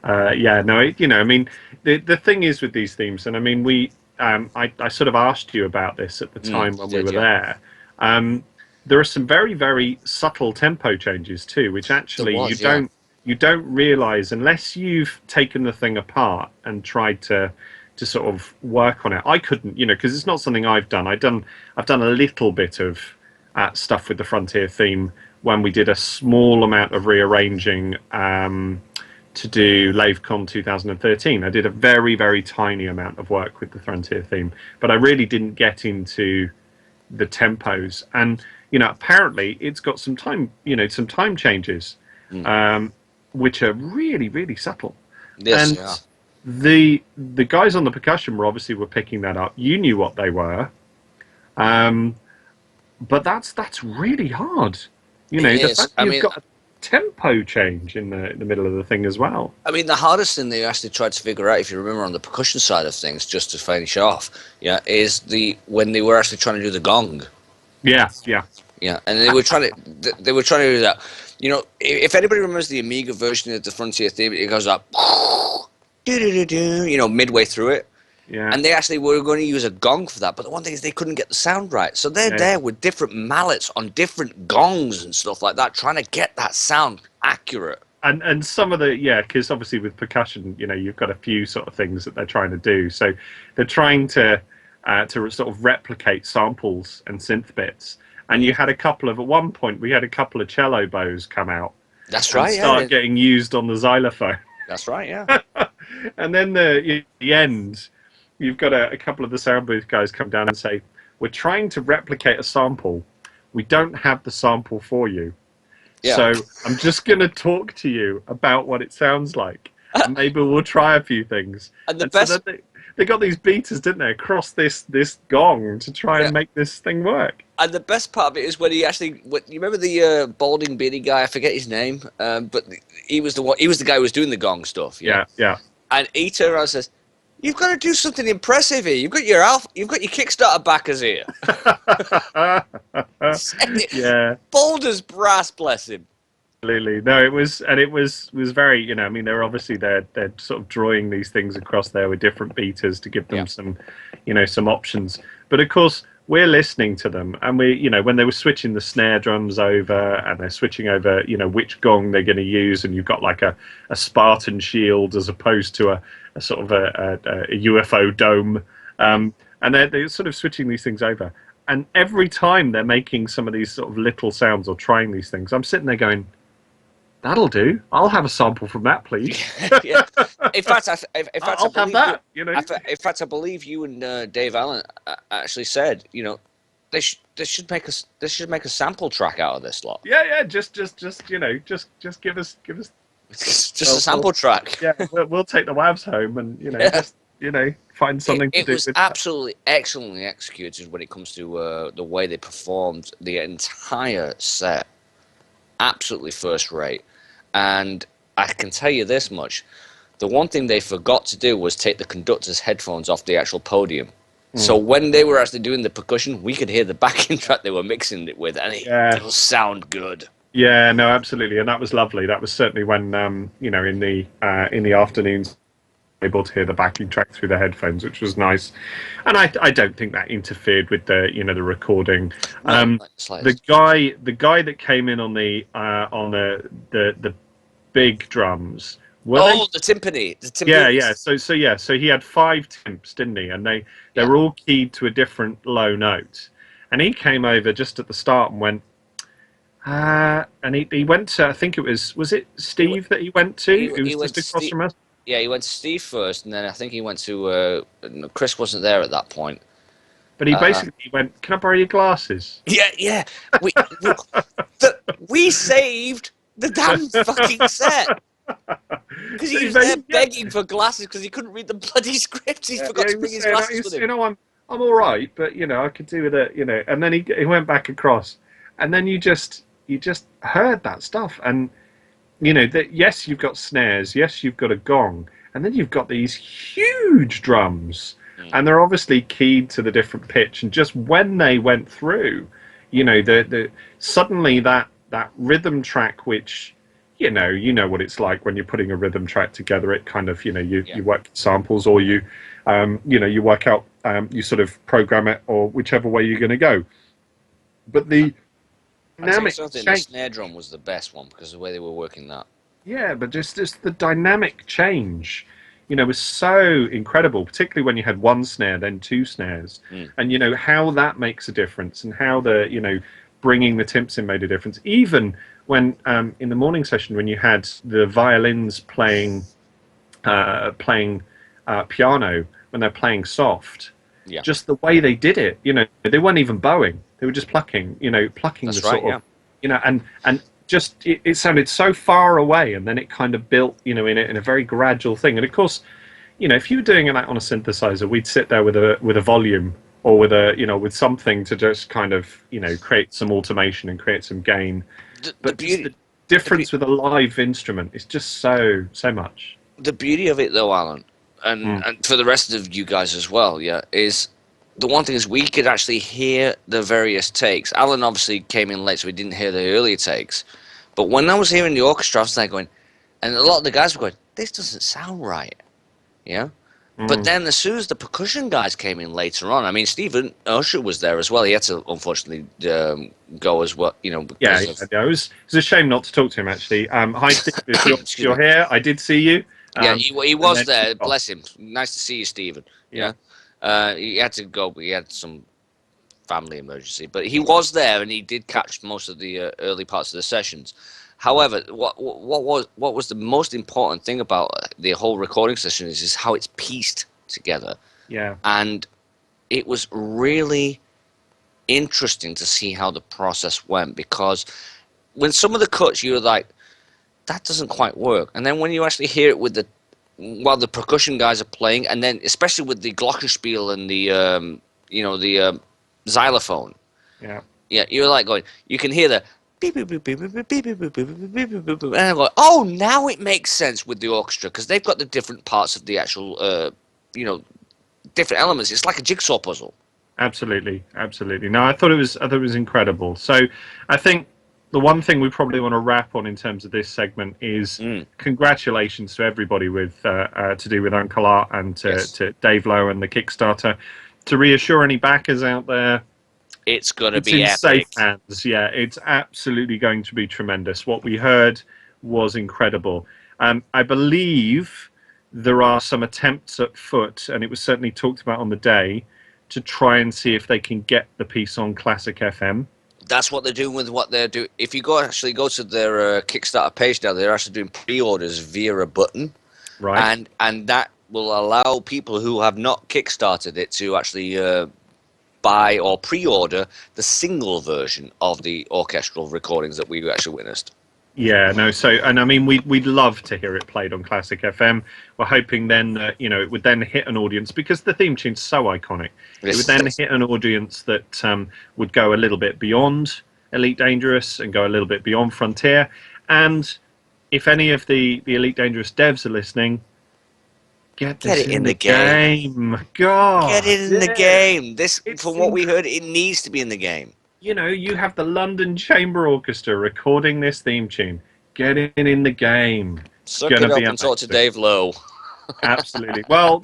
E: I mean, the thing is with these themes, and I mean, I sort of asked you about this at the time when we were there. There are some very, very subtle tempo changes too, which actually you don't realize unless you've taken the thing apart and tried to sort of work on it. I couldn't, because it's not something I've done. I've done a little bit of stuff with the Frontier theme when we did a small amount of rearranging to do LaveCon 2013. I did a very, very tiny amount of work with the Frontier theme, but I really didn't get into the tempos. And apparently it's got some time changes, which are really, really subtle.
F: Yes,
E: and the guys on the percussion were picking that up. You knew what they were, but that's really hard. The fact that you've got a tempo change in the middle of the thing as well.
F: I mean, the hardest thing they actually tried to figure out, if you remember, on the percussion side of things, just to finish off, is when they were actually trying to do the gong.
E: Yeah,
F: and they were trying to do that. If anybody remembers the Amiga version of the Frontier theme, it goes up, midway through it.
E: Yeah.
F: And they actually were going to use a gong for that, but the one thing is they couldn't get the sound right. So they're there with different mallets on different gongs and stuff like that, trying to get that sound accurate.
E: And some of because obviously with percussion, you've got a few sort of things that they're trying to do. So they're trying to sort of replicate samples and synth bits. And at one point, we had a couple of cello bows come out.
F: That's right,
E: start getting used on the xylophone.
F: That's right, yeah.
E: And then the end, you've got a couple of the sound booth guys come down and say, "We're trying to replicate a sample. We don't have the sample for you. Yeah. So I'm just going to talk to you about what it sounds like. And maybe we'll try a few things."
F: And the best...
E: So they got these beaters, didn't they, across this gong to try and make this thing work.
F: And the best part of it is when he actually... you remember the balding beady guy? I forget his name. But he was the guy who was doing the gong stuff.
E: Yeah.
F: And he turned around and says, "You've got to do something impressive here. You've got your Kickstarter backers here."
E: Yeah.
F: Bold as brass, bless him.
E: Absolutely. No, it was very, I mean, they're obviously they're sort of drawing these things across there with different beaters to give them some, some options. But of course, we're listening to them, and when they were switching the snare drums over, and they're switching over, which gong they're going to use, and you've got like a Spartan shield as opposed to a sort of a UFO dome, and they're sort of switching these things over. And every time they're making some of these sort of little sounds or trying these things, I'm sitting there going, "That'll do. I'll have a sample from that, please."
F: Yeah. In fact,
E: I'll have that.
F: In fact, I believe you and Dave Allen actually said, they should make a sample track out of this lot.
E: Yeah. Just give us
F: just a sample track.
E: Yeah, we'll take the WAVs home and find something to do.
F: It was absolutely excellently executed when it comes to the way they performed the entire set. Absolutely first rate. And I can tell you this much. The one thing they forgot to do was take the conductor's headphones off the actual podium. So when they were actually doing the percussion, we could hear the backing track they were mixing it with, and it will sound good.
E: Yeah, no, absolutely. And that was lovely. That was certainly when, in the afternoons able to hear the backing track through the headphones, which was nice. And I don't think that interfered with the the recording.
F: No,
E: The guy that came in on the big drums.
F: The timpani.
E: Yeah. So he had 5 timps, didn't he? And they were all keyed to a different low note. And he came over just at the start and went, and he went to, I think it was it Steve that he went to? He was just across from us.
F: Yeah, he went to Steve first, and then I think he went to Chris wasn't there at that point.
E: But he basically went, "Can I borrow your glasses?"
F: Yeah. We saved the damn fucking set. Because he was there begging for glasses because he couldn't read the bloody script. He forgot to bring his glasses with him.
E: I'm all right, but I could do with it, And then he went back across, and then you just heard that stuff, and that yes, you've got snares, yes, you've got a gong, and then you've got these huge drums, and they're obviously keyed to the different pitch, and just when they went through, the suddenly that rhythm track, which you know what it's like when you're putting a rhythm track together. It kind of, you work samples, or you work out, you sort of program it, or whichever way you're going to go. But the dynamic change,
F: the snare drum was the best one because of the way they were working that.
E: Yeah, but just the dynamic change, was so incredible, particularly when you had one snare, then 2 snares, and how that makes a difference, and how the bringing the timps in made a difference. Even when in the morning session, when you had the violins playing piano, when they're playing soft, just the way they did it, they weren't even bowing; they were just plucking,
F: That's
E: the
F: right,
E: sort of, and just it sounded so far away, and then it kind of built, in a very gradual thing. And of course, if you were doing that on a synthesizer, we'd sit there with a volume, or with with something to just kind of create some automation and create some gain. But the difference with a live instrument is just so much.
F: The beauty of it, though, Alan, and for the rest of you guys as well, is the one thing is we could actually hear the various takes. Alan obviously came in late, so we didn't hear the earlier takes. But when I was hearing the orchestra, I was like going, and a lot of the guys were going, "This doesn't sound right," But then as soon as the percussion guys came in later on, I mean, Stephen Usher was there as well. He had to, unfortunately, go as well,
E: It was a shame not to talk to him, actually. Hi, Steve, if you're here, I did see you.
F: He was there. Bless him. Nice to see you, Stephen. Yeah. He had to go, but he had some family emergency. But he was there, and he did catch most of the early parts of the sessions. However, what was the most important thing about the whole recording session is how it's pieced together.
E: Yeah.
F: And it was really interesting to see how the process went, because when some of the cuts you were like, that doesn't quite work. And then when you actually hear it with while the percussion guys are playing, and then especially with the glockenspiel and the xylophone.
E: Yeah.
F: Yeah, you're like going, you can hear the beep, beep, beep, beep, beep, beep, beep, beep, beep, beep, beep, beep, beep, and I'm going, oh, now it makes sense with the orchestra, because they've got the different parts of the actual, different elements. It's like a jigsaw puzzle.
E: Absolutely. No, I thought it was incredible. So, I think the one thing we probably want to wrap on in terms of this segment is congratulations to everybody with to do with Uncle Art and to Dave Lowe and the Kickstarter. To reassure any backers out there,
F: it's going to be
E: in
F: epic.
E: Safe hands. Yeah, it's absolutely going to be tremendous. What we heard was incredible. I believe there are some attempts at foot, and it was certainly talked about on the day, to try and see if they can get the piece on Classic FM.
F: That's what they're doing with what they're doing. If you go to their Kickstarter page now, they're actually doing pre-orders via a button.
E: Right.
F: And that will allow people who have not Kickstarted it to actually buy or pre-order the single version of the orchestral recordings that we actually witnessed.
E: Yeah, no, and I mean, we'd love to hear it played on Classic FM. We're hoping then that, it would then hit an audience, because the theme tune's so iconic. It would then hit an audience that would go a little bit beyond Elite Dangerous and go a little bit beyond Frontier. And if any of the Elite Dangerous devs are listening, get it in the game. God,
F: get it in the game. From what we heard, it needs to be in the game.
E: You have the London Chamber Orchestra recording this theme tune. Get it in the game.
F: Suck it up and talk to Dave Lowe.
E: Absolutely. Well,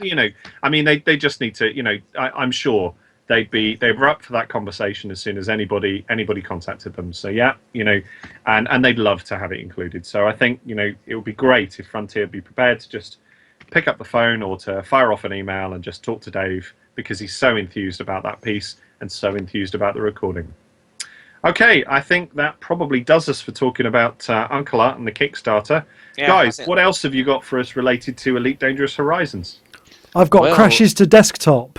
E: I mean, they just need to, I'm sure they were up for that conversation as soon as anybody contacted them. So yeah, and they'd love to have it included. So I think, it would be great if Frontier would be prepared to just pick up the phone or to fire off an email and just talk to Dave, because he's so enthused about that piece and so enthused about the recording. Okay, I think that probably does us for talking about Uncle Art and the Kickstarter.
F: Yeah,
E: Guys, what else have you got for us related to Elite Dangerous Horizons?
C: I've got crashes to desktop.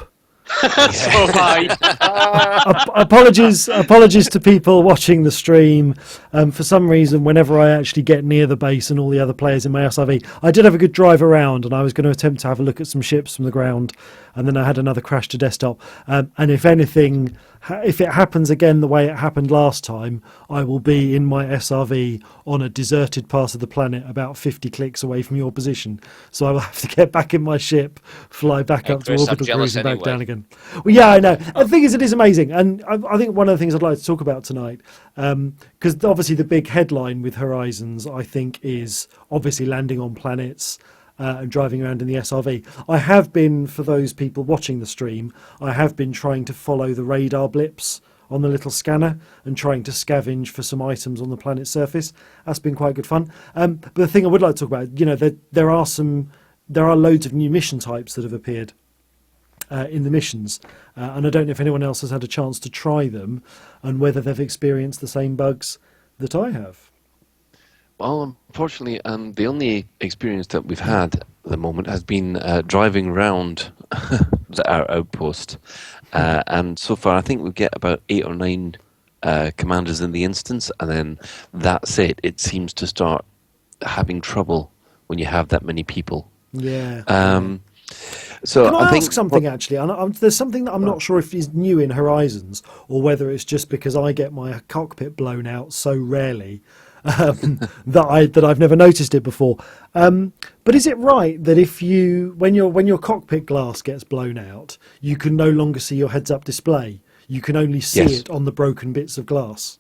B: So have I.
C: Apologies to people watching the stream. For some reason, whenever I actually get near the base and all the other players in my SRV, I did have a good drive around, and I was going to attempt to have a look at some ships from the ground, and then I had another crash to desktop. And if anything, if it happens again the way it happened last time, I will be in my SRV on a deserted part of the planet about 50 clicks away from your position. So I will have to get back in my ship, fly back up to
F: Chris, I'm
C: orbital
F: jealous
C: cruise and back
F: anyway.
C: down again. Well, yeah, I know. The thing is, it is amazing. And I think one of the things I'd like to talk about tonight, because obviously the big headline with Horizons, I think, is obviously landing on planets and driving around in the SRV. I have been, for those people watching the stream, I have been trying to follow the radar blips on the little scanner and trying to scavenge for some items on the planet's surface. That's been quite good fun. But the thing I would like to talk about, there are loads of new mission types that have appeared in the missions, and I don't know if anyone else has had a chance to try them and whether they've experienced the same bugs that I have.
A: Well, unfortunately, the only experience that we've had at the moment has been driving around our outpost, and so far I think we get about 8 or 9 commanders in the instance, and then that's it. It seems to start having trouble when you have that many people.
C: Yeah.
A: So
C: Can I
A: think
C: ask something, actually? There's something that I'm not sure if is new in Horizons, or whether it's just because I get my cockpit blown out so rarely that I've never noticed it before. But is it right that when your cockpit glass gets blown out, you can no longer see your heads-up display? You can only see
A: Yes.
C: it on the broken bits of glass.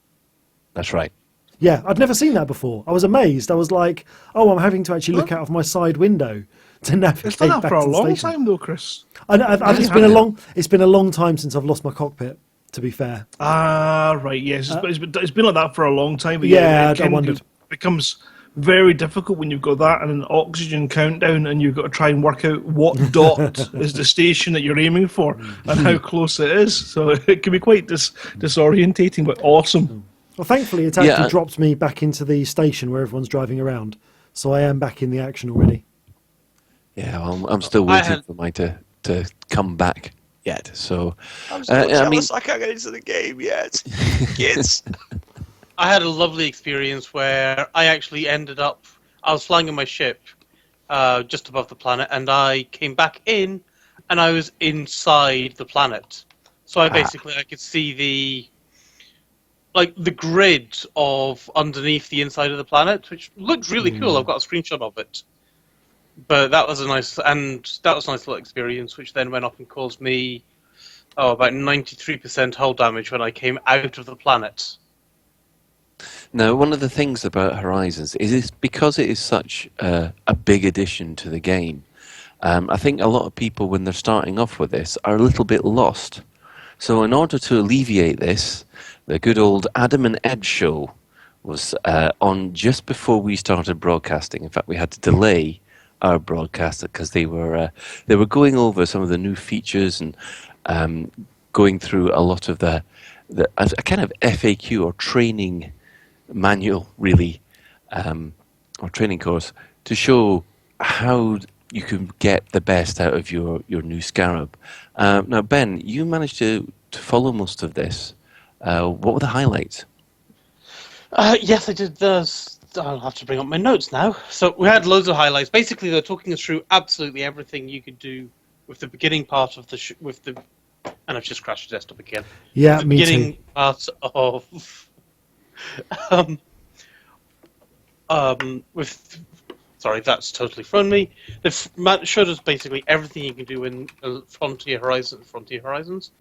A: That's right.
C: Yeah, I'd never seen that before. I was amazed. I was like, "Oh, I'm having to actually look out of my side window to navigate
D: It's done that
C: back
D: for
C: to
D: a
C: the
D: long
C: station."
D: time, though, Chris.
C: It's been a long time since I've lost my cockpit. To be fair.
D: Right, yes. It's been like that for a long time. But
C: Yeah,
D: it
C: I wondered.
D: becomes very difficult when you've got that and an oxygen countdown, and you've got to try and work out what dot is the station that you're aiming for and how close it is. So it can be quite disorientating, but awesome.
C: Well, thankfully, it actually dropped me back into the station where everyone's driving around, so I am back in the action already.
A: Yeah, well, I'm still waiting for mine to come back yet. So
G: I'm still jealous. I can't get into the game yet. Kids.
B: I had a lovely experience where I actually ended up. I was flying in my ship just above the planet, and I came back in, and I was inside the planet. So I could see the grid of underneath the inside of the planet, which looked really cool. I've got a screenshot of it. But that was a nice little experience, which then went up and caused me about 93% hull damage when I came out of the planet.
A: Now, one of the things about Horizons is because it is such a big addition to the game, I think a lot of people, when they're starting off with this, are a little bit lost. So in order to alleviate this, the good old Adam and Ed show was on just before we started broadcasting. In fact, we had to delay our broadcast because they were going over some of the new features and going through a lot of a kind of FAQ or training manual, really, or training course to show how you can get the best out of your new Scarab. Now, Ben, you managed to follow most of this. What were the highlights?
B: Yes, I did. I'll have to bring up my notes now. So we had loads of highlights. Basically, they're talking us through absolutely everything you could do with the beginning part of and I've just crashed the desktop again.
C: Yeah,
B: the
C: me too.
B: beginning part of sorry, that's totally thrown me. They've showed us basically everything you can do in Frontier Horizons.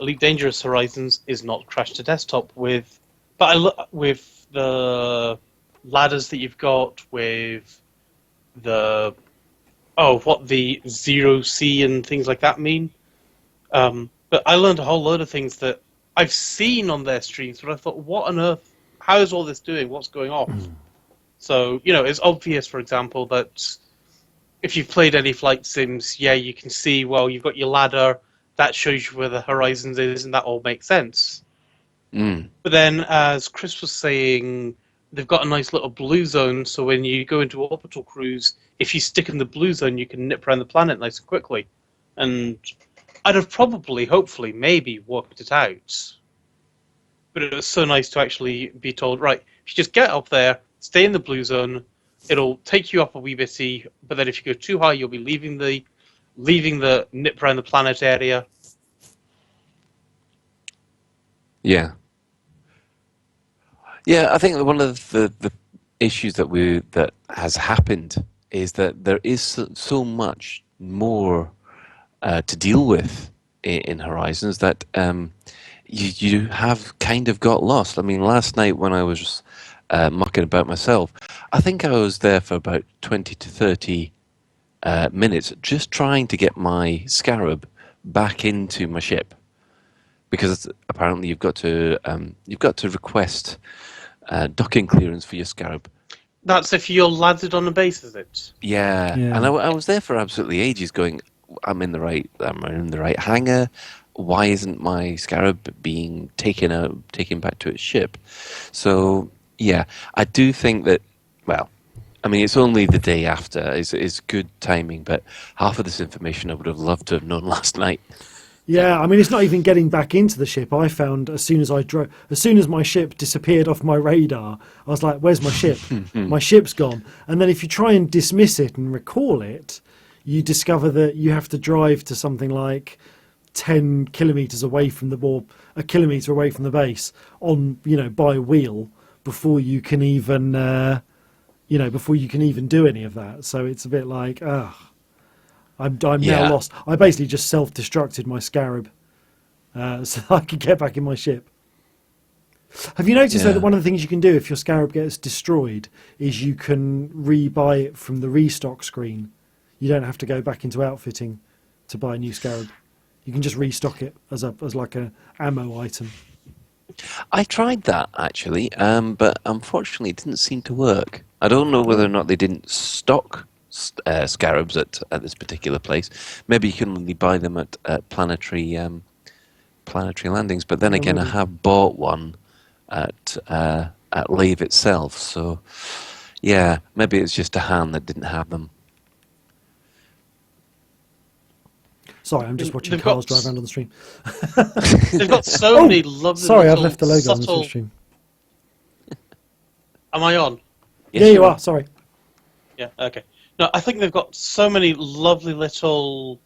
B: Elite Dangerous Horizons is not crash to desktop with the ladders that you've got, with the what the 0C and things like that mean. But I learned a whole load of things that I've seen on their streams, but I thought, what on earth? How is all this doing? What's going on? So, it's obvious, for example, that if you've played any flight sims, you can see, well, you've got your ladder, that shows you where the horizons is, and that all makes sense. But then, as Chris was saying, they've got a nice little blue zone, so when you go into orbital cruise, if you stick in the blue zone, you can nip around the planet nice and quickly. And I'd have probably, hopefully, maybe worked it out. But it was so nice to actually be told, right, if you just get up there, stay in the blue zone, it'll take you up a wee bitty, but then if you go too high, you'll be leaving the nip around the planet area.
A: Yeah. Yeah, I think one of the issues that has happened is that there is so much more to deal with in Horizons that you have kind of got lost. I mean, last night when I was mucking about myself, I think I was there for about 20 to 30 minutes just trying to get my Scarab back into my ship, because apparently you've got to request docking clearance for your Scarab.
B: That's if you're landed on a base, is it?
A: Yeah. And I was there for absolutely ages, going, I'm in the right hangar. Why isn't my Scarab being taken back to its ship? So yeah, I do think that. Well, I mean, it's only the day after. It's good timing, but half of this information I would have loved to have known last night.
C: Yeah, I mean, it's not even getting back into the ship. I found as soon as my ship disappeared off my radar, I was like, where's my ship? My ship's gone. And then if you try and dismiss it and recall it, you discover that you have to drive to something like 10 kilometres away from a kilometre away from the base on, by wheel before you can even, do any of that. So it's a bit like, I'm now lost. I basically just self-destructed my Scarab so I could get back in my ship. Have you noticed though, that one of the things you can do if your Scarab gets destroyed is you can re-buy it from the restock screen? You don't have to go back into outfitting to buy a new Scarab. You can just restock it as like a ammo item.
A: I tried that actually, but unfortunately it didn't seem to work. I don't know whether or not they didn't stock Scarabs at this particular place. Maybe you can only buy them at planetary landings. But then again, I have bought one at Lave itself. So yeah, maybe it's just a hand that didn't have them.
C: Sorry, I'm just watching cars drive around on the stream.
B: They've got so many lovely.
C: Sorry, I've left the logo on the stream.
B: Am I on?
C: Yes, you are. Sorry.
B: Yeah. Okay. No, I think they've got so many lovely little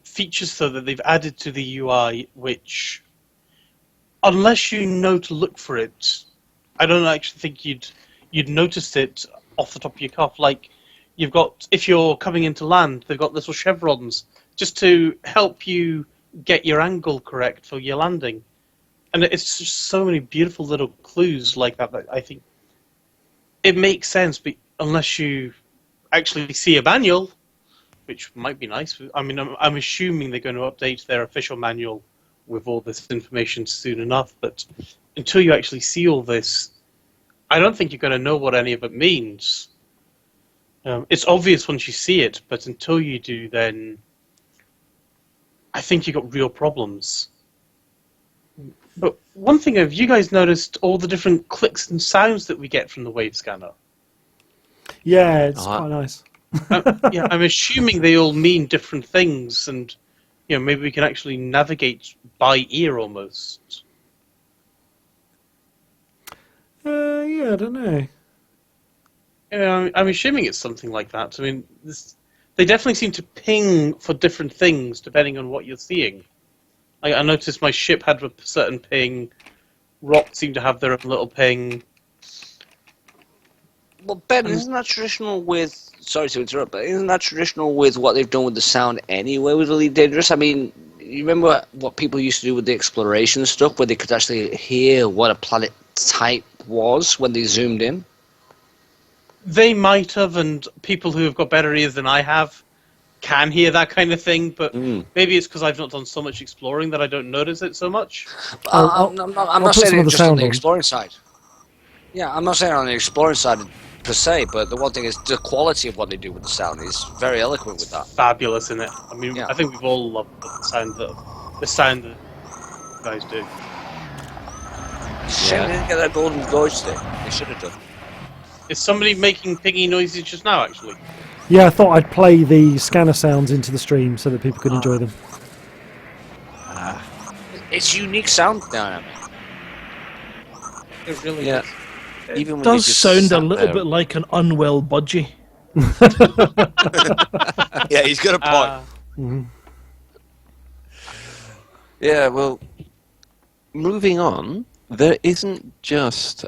B: features though that they've added to the UI, which, unless you know to look for it, I don't actually think you'd notice it off the top of your cuff. Like you've got, if you're coming into land, they've got little chevrons just to help you get your angle correct for your landing, and it's just so many beautiful little clues like that I think it makes sense. But unless you actually see a manual, which might be nice. I mean, I'm assuming they're going to update their official manual with all this information soon enough, but until you actually see all this, I don't think you're going to know what any of it means. It's obvious once you see it, but until you do, then I think you've got real problems. But one thing, have you guys noticed all the different clicks and sounds that we get from the wave scanner?
C: Yeah, it's quite nice.
B: Yeah, I'm assuming they all mean different things, and maybe we can actually navigate by ear almost.
C: Yeah, I don't know.
B: I'm assuming it's something like that. I mean, they definitely seem to ping for different things depending on what you're seeing. I noticed my ship had a certain ping. Rocks seem to have their own little ping.
F: Well, Ben, isn't that traditional with... Sorry to interrupt, but isn't that traditional with what they've done with the sound anyway with Elite Dangerous? I mean, you remember what people used to do with the exploration stuff, where they could actually hear what a planet type was when they zoomed in?
B: They might have, and people who have got better ears than I have can hear that kind of thing, but maybe it's because I've not done so much exploring that I don't notice it so much.
F: I'm not
C: put some
F: saying
C: of the
F: just on
C: sound
F: the
C: on.
F: exploring side. Yeah, I'm not saying on the exploring side per se, but the one thing is the quality of what they do with the sound is very eloquent with that.
B: Fabulous, isn't it? I mean,
F: Yeah.
B: I think we've all loved the sound that you guys do.
F: Shame they didn't get that golden joystick. They should have done.
B: Is somebody making piggy noises just now, actually?
C: Yeah, I thought I'd play the scanner sounds into the stream so that people could enjoy them.
F: It's unique sound dynamic.
B: It really
A: Yeah.
B: is.
A: Even
D: It
A: when you
D: does
A: just
D: sound a
A: sat
D: little
A: there-
D: bit like an unwell budgie.
G: Yeah, he's got a point.
A: Yeah, well, moving on, there isn't just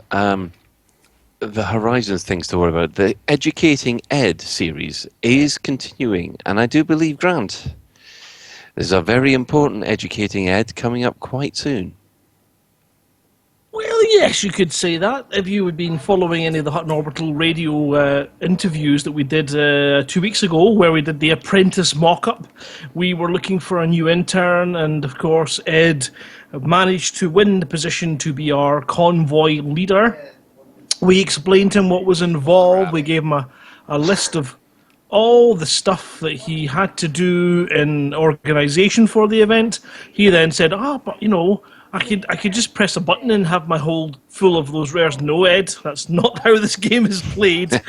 A: the Horizons things to worry about. The Educating Ed series is continuing, and I do believe, Grant, there's a very important Educating Ed coming up quite soon.
D: Well, yes, you could say that. If you had been following any of the Hutton Orbital radio interviews that we did 2 weeks ago, where we did the apprentice mock-up, we were looking for a new intern, and of course Ed managed to win the position to be our convoy leader. We explained to him what was involved. We gave him a list of all the stuff that he had to do in organisation for the event. He then said, but you know, I could just press a button and have my hold full of those rares. No, Ed, that's not how this game is played.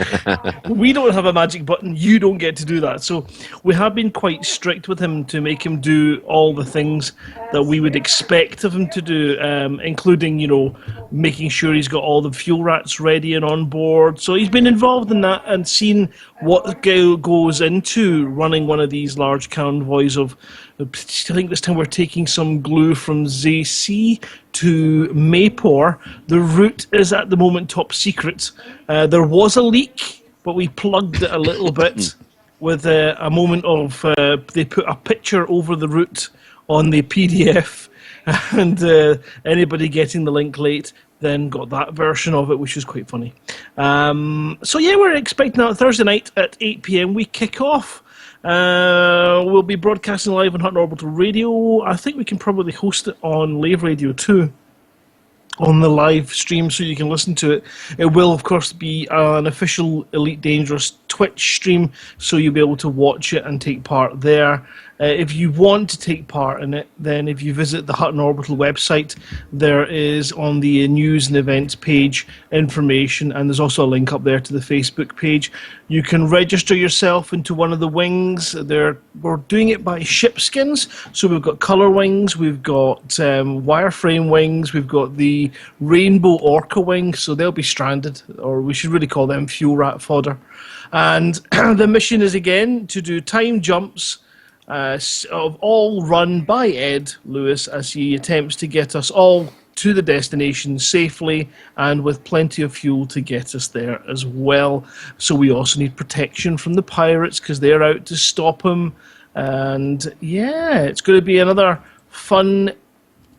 D: We don't have a magic button. You don't get to do that. So we have been quite strict with him to make him do all the things that we would expect of him to do, including, you know, making sure he's got all the fuel rats ready and on board. So he's been involved in that and seen what goes into running one of these large convoys of, I think this time we're taking some glue from ZC to Mayport. The route is at the moment top secret. There was a leak, but we plugged it a little bit with a moment of, they put a picture over the route on the PDF, and anybody getting the link late then got that version of it, which is quite funny. So yeah, we're expecting that Thursday night at 8 PM. We kick off. We'll be broadcasting live on Hutton Orbital Radio. I think we can probably host it on Lave Radio too, on the live stream, so you can listen to it. It will, of course, be an official Elite Dangerous Twitch stream, so you'll be able to watch it and take part there. If you want to take part in it, then if you visit the Hutton Orbital website, there is on the news and events page information, and there's also a link up there to the Facebook page. You can register yourself into one of the wings. We're doing it by ship skins, so we've got colour wings, we've got wireframe wings, we've got the rainbow orca wing, so they'll be stranded, or we should really call them fuel rat fodder. And the mission is again to do time jumps of all run by Ed Lewis as he attempts to get us all to the destination safely and with plenty of fuel to get us there as well. So we also need protection from the pirates because they're out to stop him. And yeah, it's going to be another fun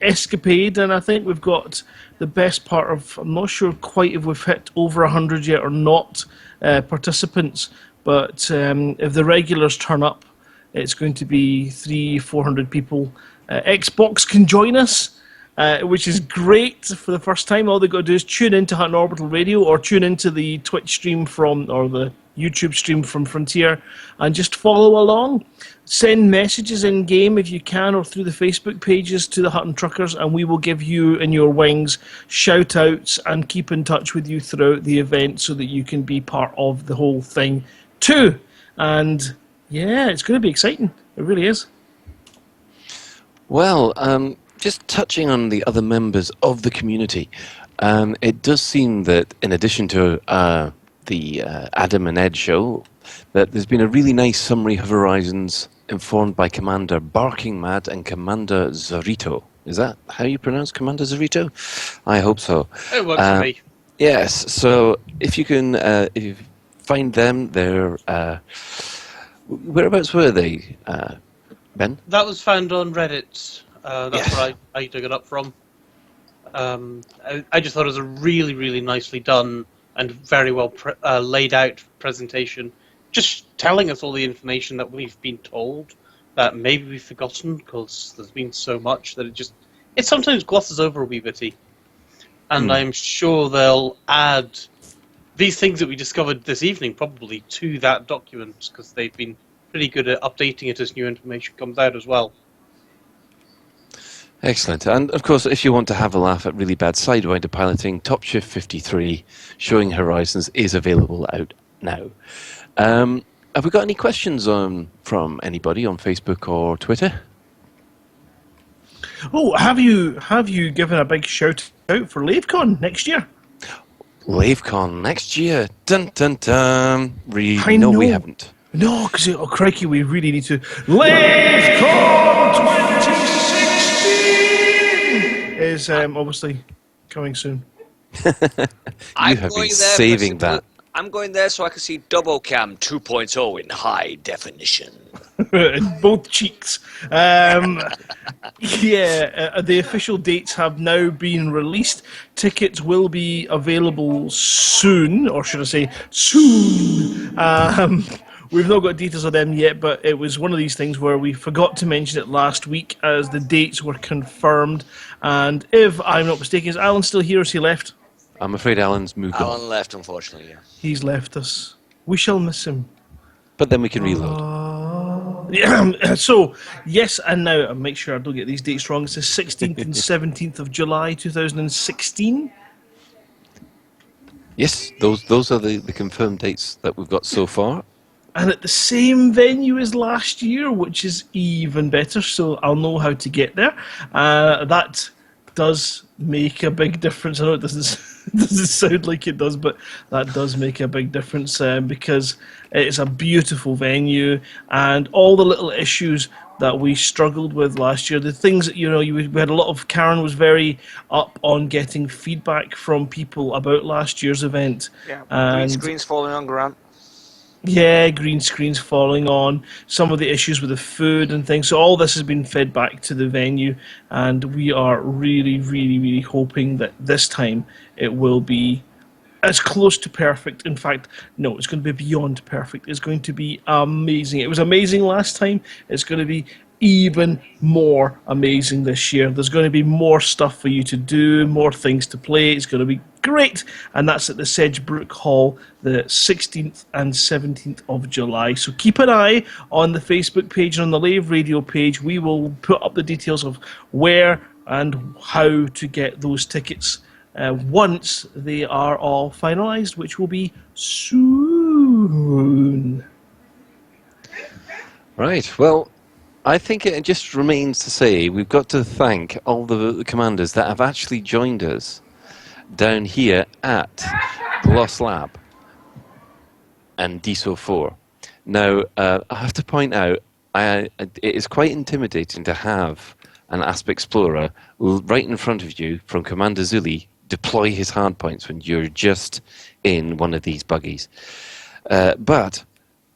D: escapade, and I think we've got the best part of, I'm not sure quite if we've hit over 100 yet or not, participants, but if the regulars turn up, it's going to be 300-400 people. Xbox can join us, which is great for the first time. All they've got to do is tune into Hutton Orbital Radio or tune into the Twitch stream or the YouTube stream from Frontier and just follow along. Send messages in-game if you can, or through the Facebook pages to the Hutton Truckers, and we will give you and your wings shout-outs and keep in touch with you throughout the event so that you can be part of the whole thing too. And yeah, it's going to be exciting. It really is.
A: Well, just touching on the other members of the community, it does seem that in addition to the Adam and Ed show, that there's been a really nice summary of Horizons informed by Commander Barking Mad and Commander Zorito. Is that how you pronounce Commander Zorito? I hope so.
B: It works for me.
A: Yes, so if you can if you find them, they're... whereabouts were they, Ben?
B: That was found on Reddit. That's
A: Yes.
B: where I dug it up from. I just thought it was a really, really nicely done and very well laid out presentation, just telling us all the information that we've been told that maybe we've forgotten because there's been so much that it sometimes glosses over a wee bitty. And I'm sure they'll add these things that we discovered this evening probably to that document, because they've been pretty good at updating it as new information comes out as well.
A: Excellent. And of course, if you want to have a laugh at really bad Sidewinder piloting, Top Shift 53 Showing Horizons is available out now. Have we got any questions from anybody on Facebook or Twitter?
D: Oh, have you given a big shout out for LaveCon next year?
A: LaveCon next year? Dun dun dun.
D: I know.
A: We haven't.
D: No, because crikey, we really need to. LaveCon 2016 is obviously coming soon.
A: You have been saving that.
F: I'm going there so I can see DoubleCam 2.0 in high definition.
D: In both cheeks. The official dates have now been released. Tickets will be available soon, or should I say soon. We've not got details of them yet, but it was one of these things where we forgot to mention it last week as the dates were confirmed. And if I'm not mistaken, is Alan still here or has he left?
A: I'm afraid Alan's moved on.
F: Alan left, unfortunately, yeah.
D: He's left us. We shall miss him.
A: But then we can reload.
D: So, yes, and now, I'll make sure I don't get these dates wrong, it's the 16th and 17th of July 2016.
A: Yes, those are the confirmed dates that we've got so far.
D: And at the same venue as last year, which is even better, so I'll know how to get there. That does make a big difference. I know it doesn't sound like it does, but that does make a big difference because it's a beautiful venue, and all the little issues that we struggled with last year, the things that, we had a lot of, Karen was very up on getting feedback from people about last year's event.
F: Yeah,
D: and
F: green screens falling on Grant.
D: Yeah, green screens falling on, some of the issues with the food and things. So all this has been fed back to the venue, and we are really, really, really hoping that this time it will be as close to perfect. In fact, no, it's going to be beyond perfect. It's going to be amazing. It was amazing last time. It's going to be even more amazing this year. There's going to be more stuff for you to do, more things to play. It's going to be great, and that's at the Sedgebrook Hall, the 16th and 17th of July. So keep an eye on the Facebook page and on the Lave Radio page. We will put up the details of where and how to get those tickets once they are all finalised, which will be soon.
A: Right, well, I think it just remains to say we've got to thank all the commanders that have actually joined us down here at the Lost Lab and Diso 4. Now, I have to point out, it is quite intimidating to have an Asp Explorer right in front of you from Commander Zuli deploy his hardpoints when you're just in one of these buggies. But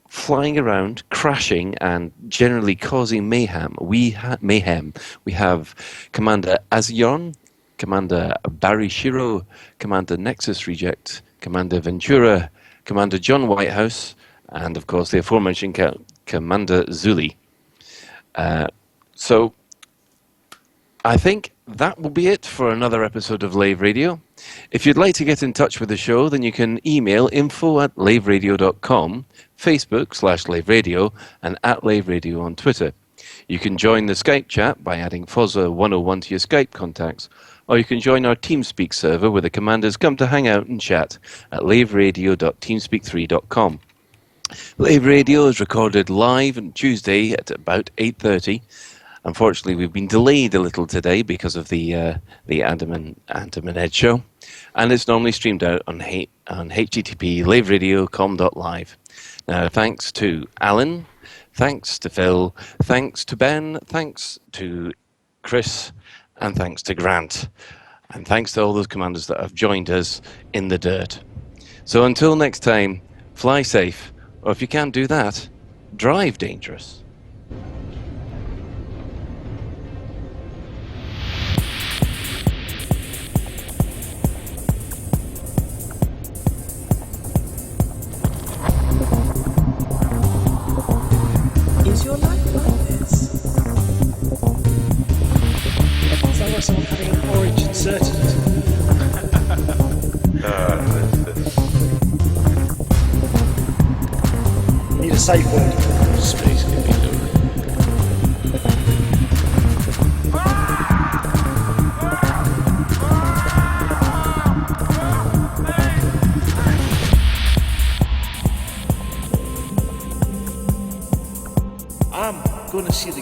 A: flying around, crashing, and generally causing mayhem, we have Commander Azion, Commander Barry Shiro, Commander Nexus Reject, Commander Ventura, Commander John Whitehouse, and of course the aforementioned Commander Zuli. So I think that will be it for another episode of Lave Radio. If you'd like to get in touch with the show, then you can email info@laveradio.com, Facebook/Lave Radio, and @Lave Radio on Twitter. You can join the Skype chat by adding Fozza101 to your Skype contacts, or you can join our TeamSpeak server where the commanders come to hang out and chat at laveradio.teamspeak3.com. Lave Radio is recorded live on Tuesday at about 8:30. Unfortunately, we've been delayed a little today because of the Adam and Ed show, and it's normally streamed out on http laveradio.com.live. Now, thanks to Alan, thanks to Phil, thanks to Ben, thanks to Chris, and thanks to Grant, and thanks to all those commanders that have joined us in the dirt. So until next time, fly safe, or if you can't do that, drive dangerous.
D: uncertainty.
C: Need a safe word.
D: Space can be done.
H: I'm gonna see the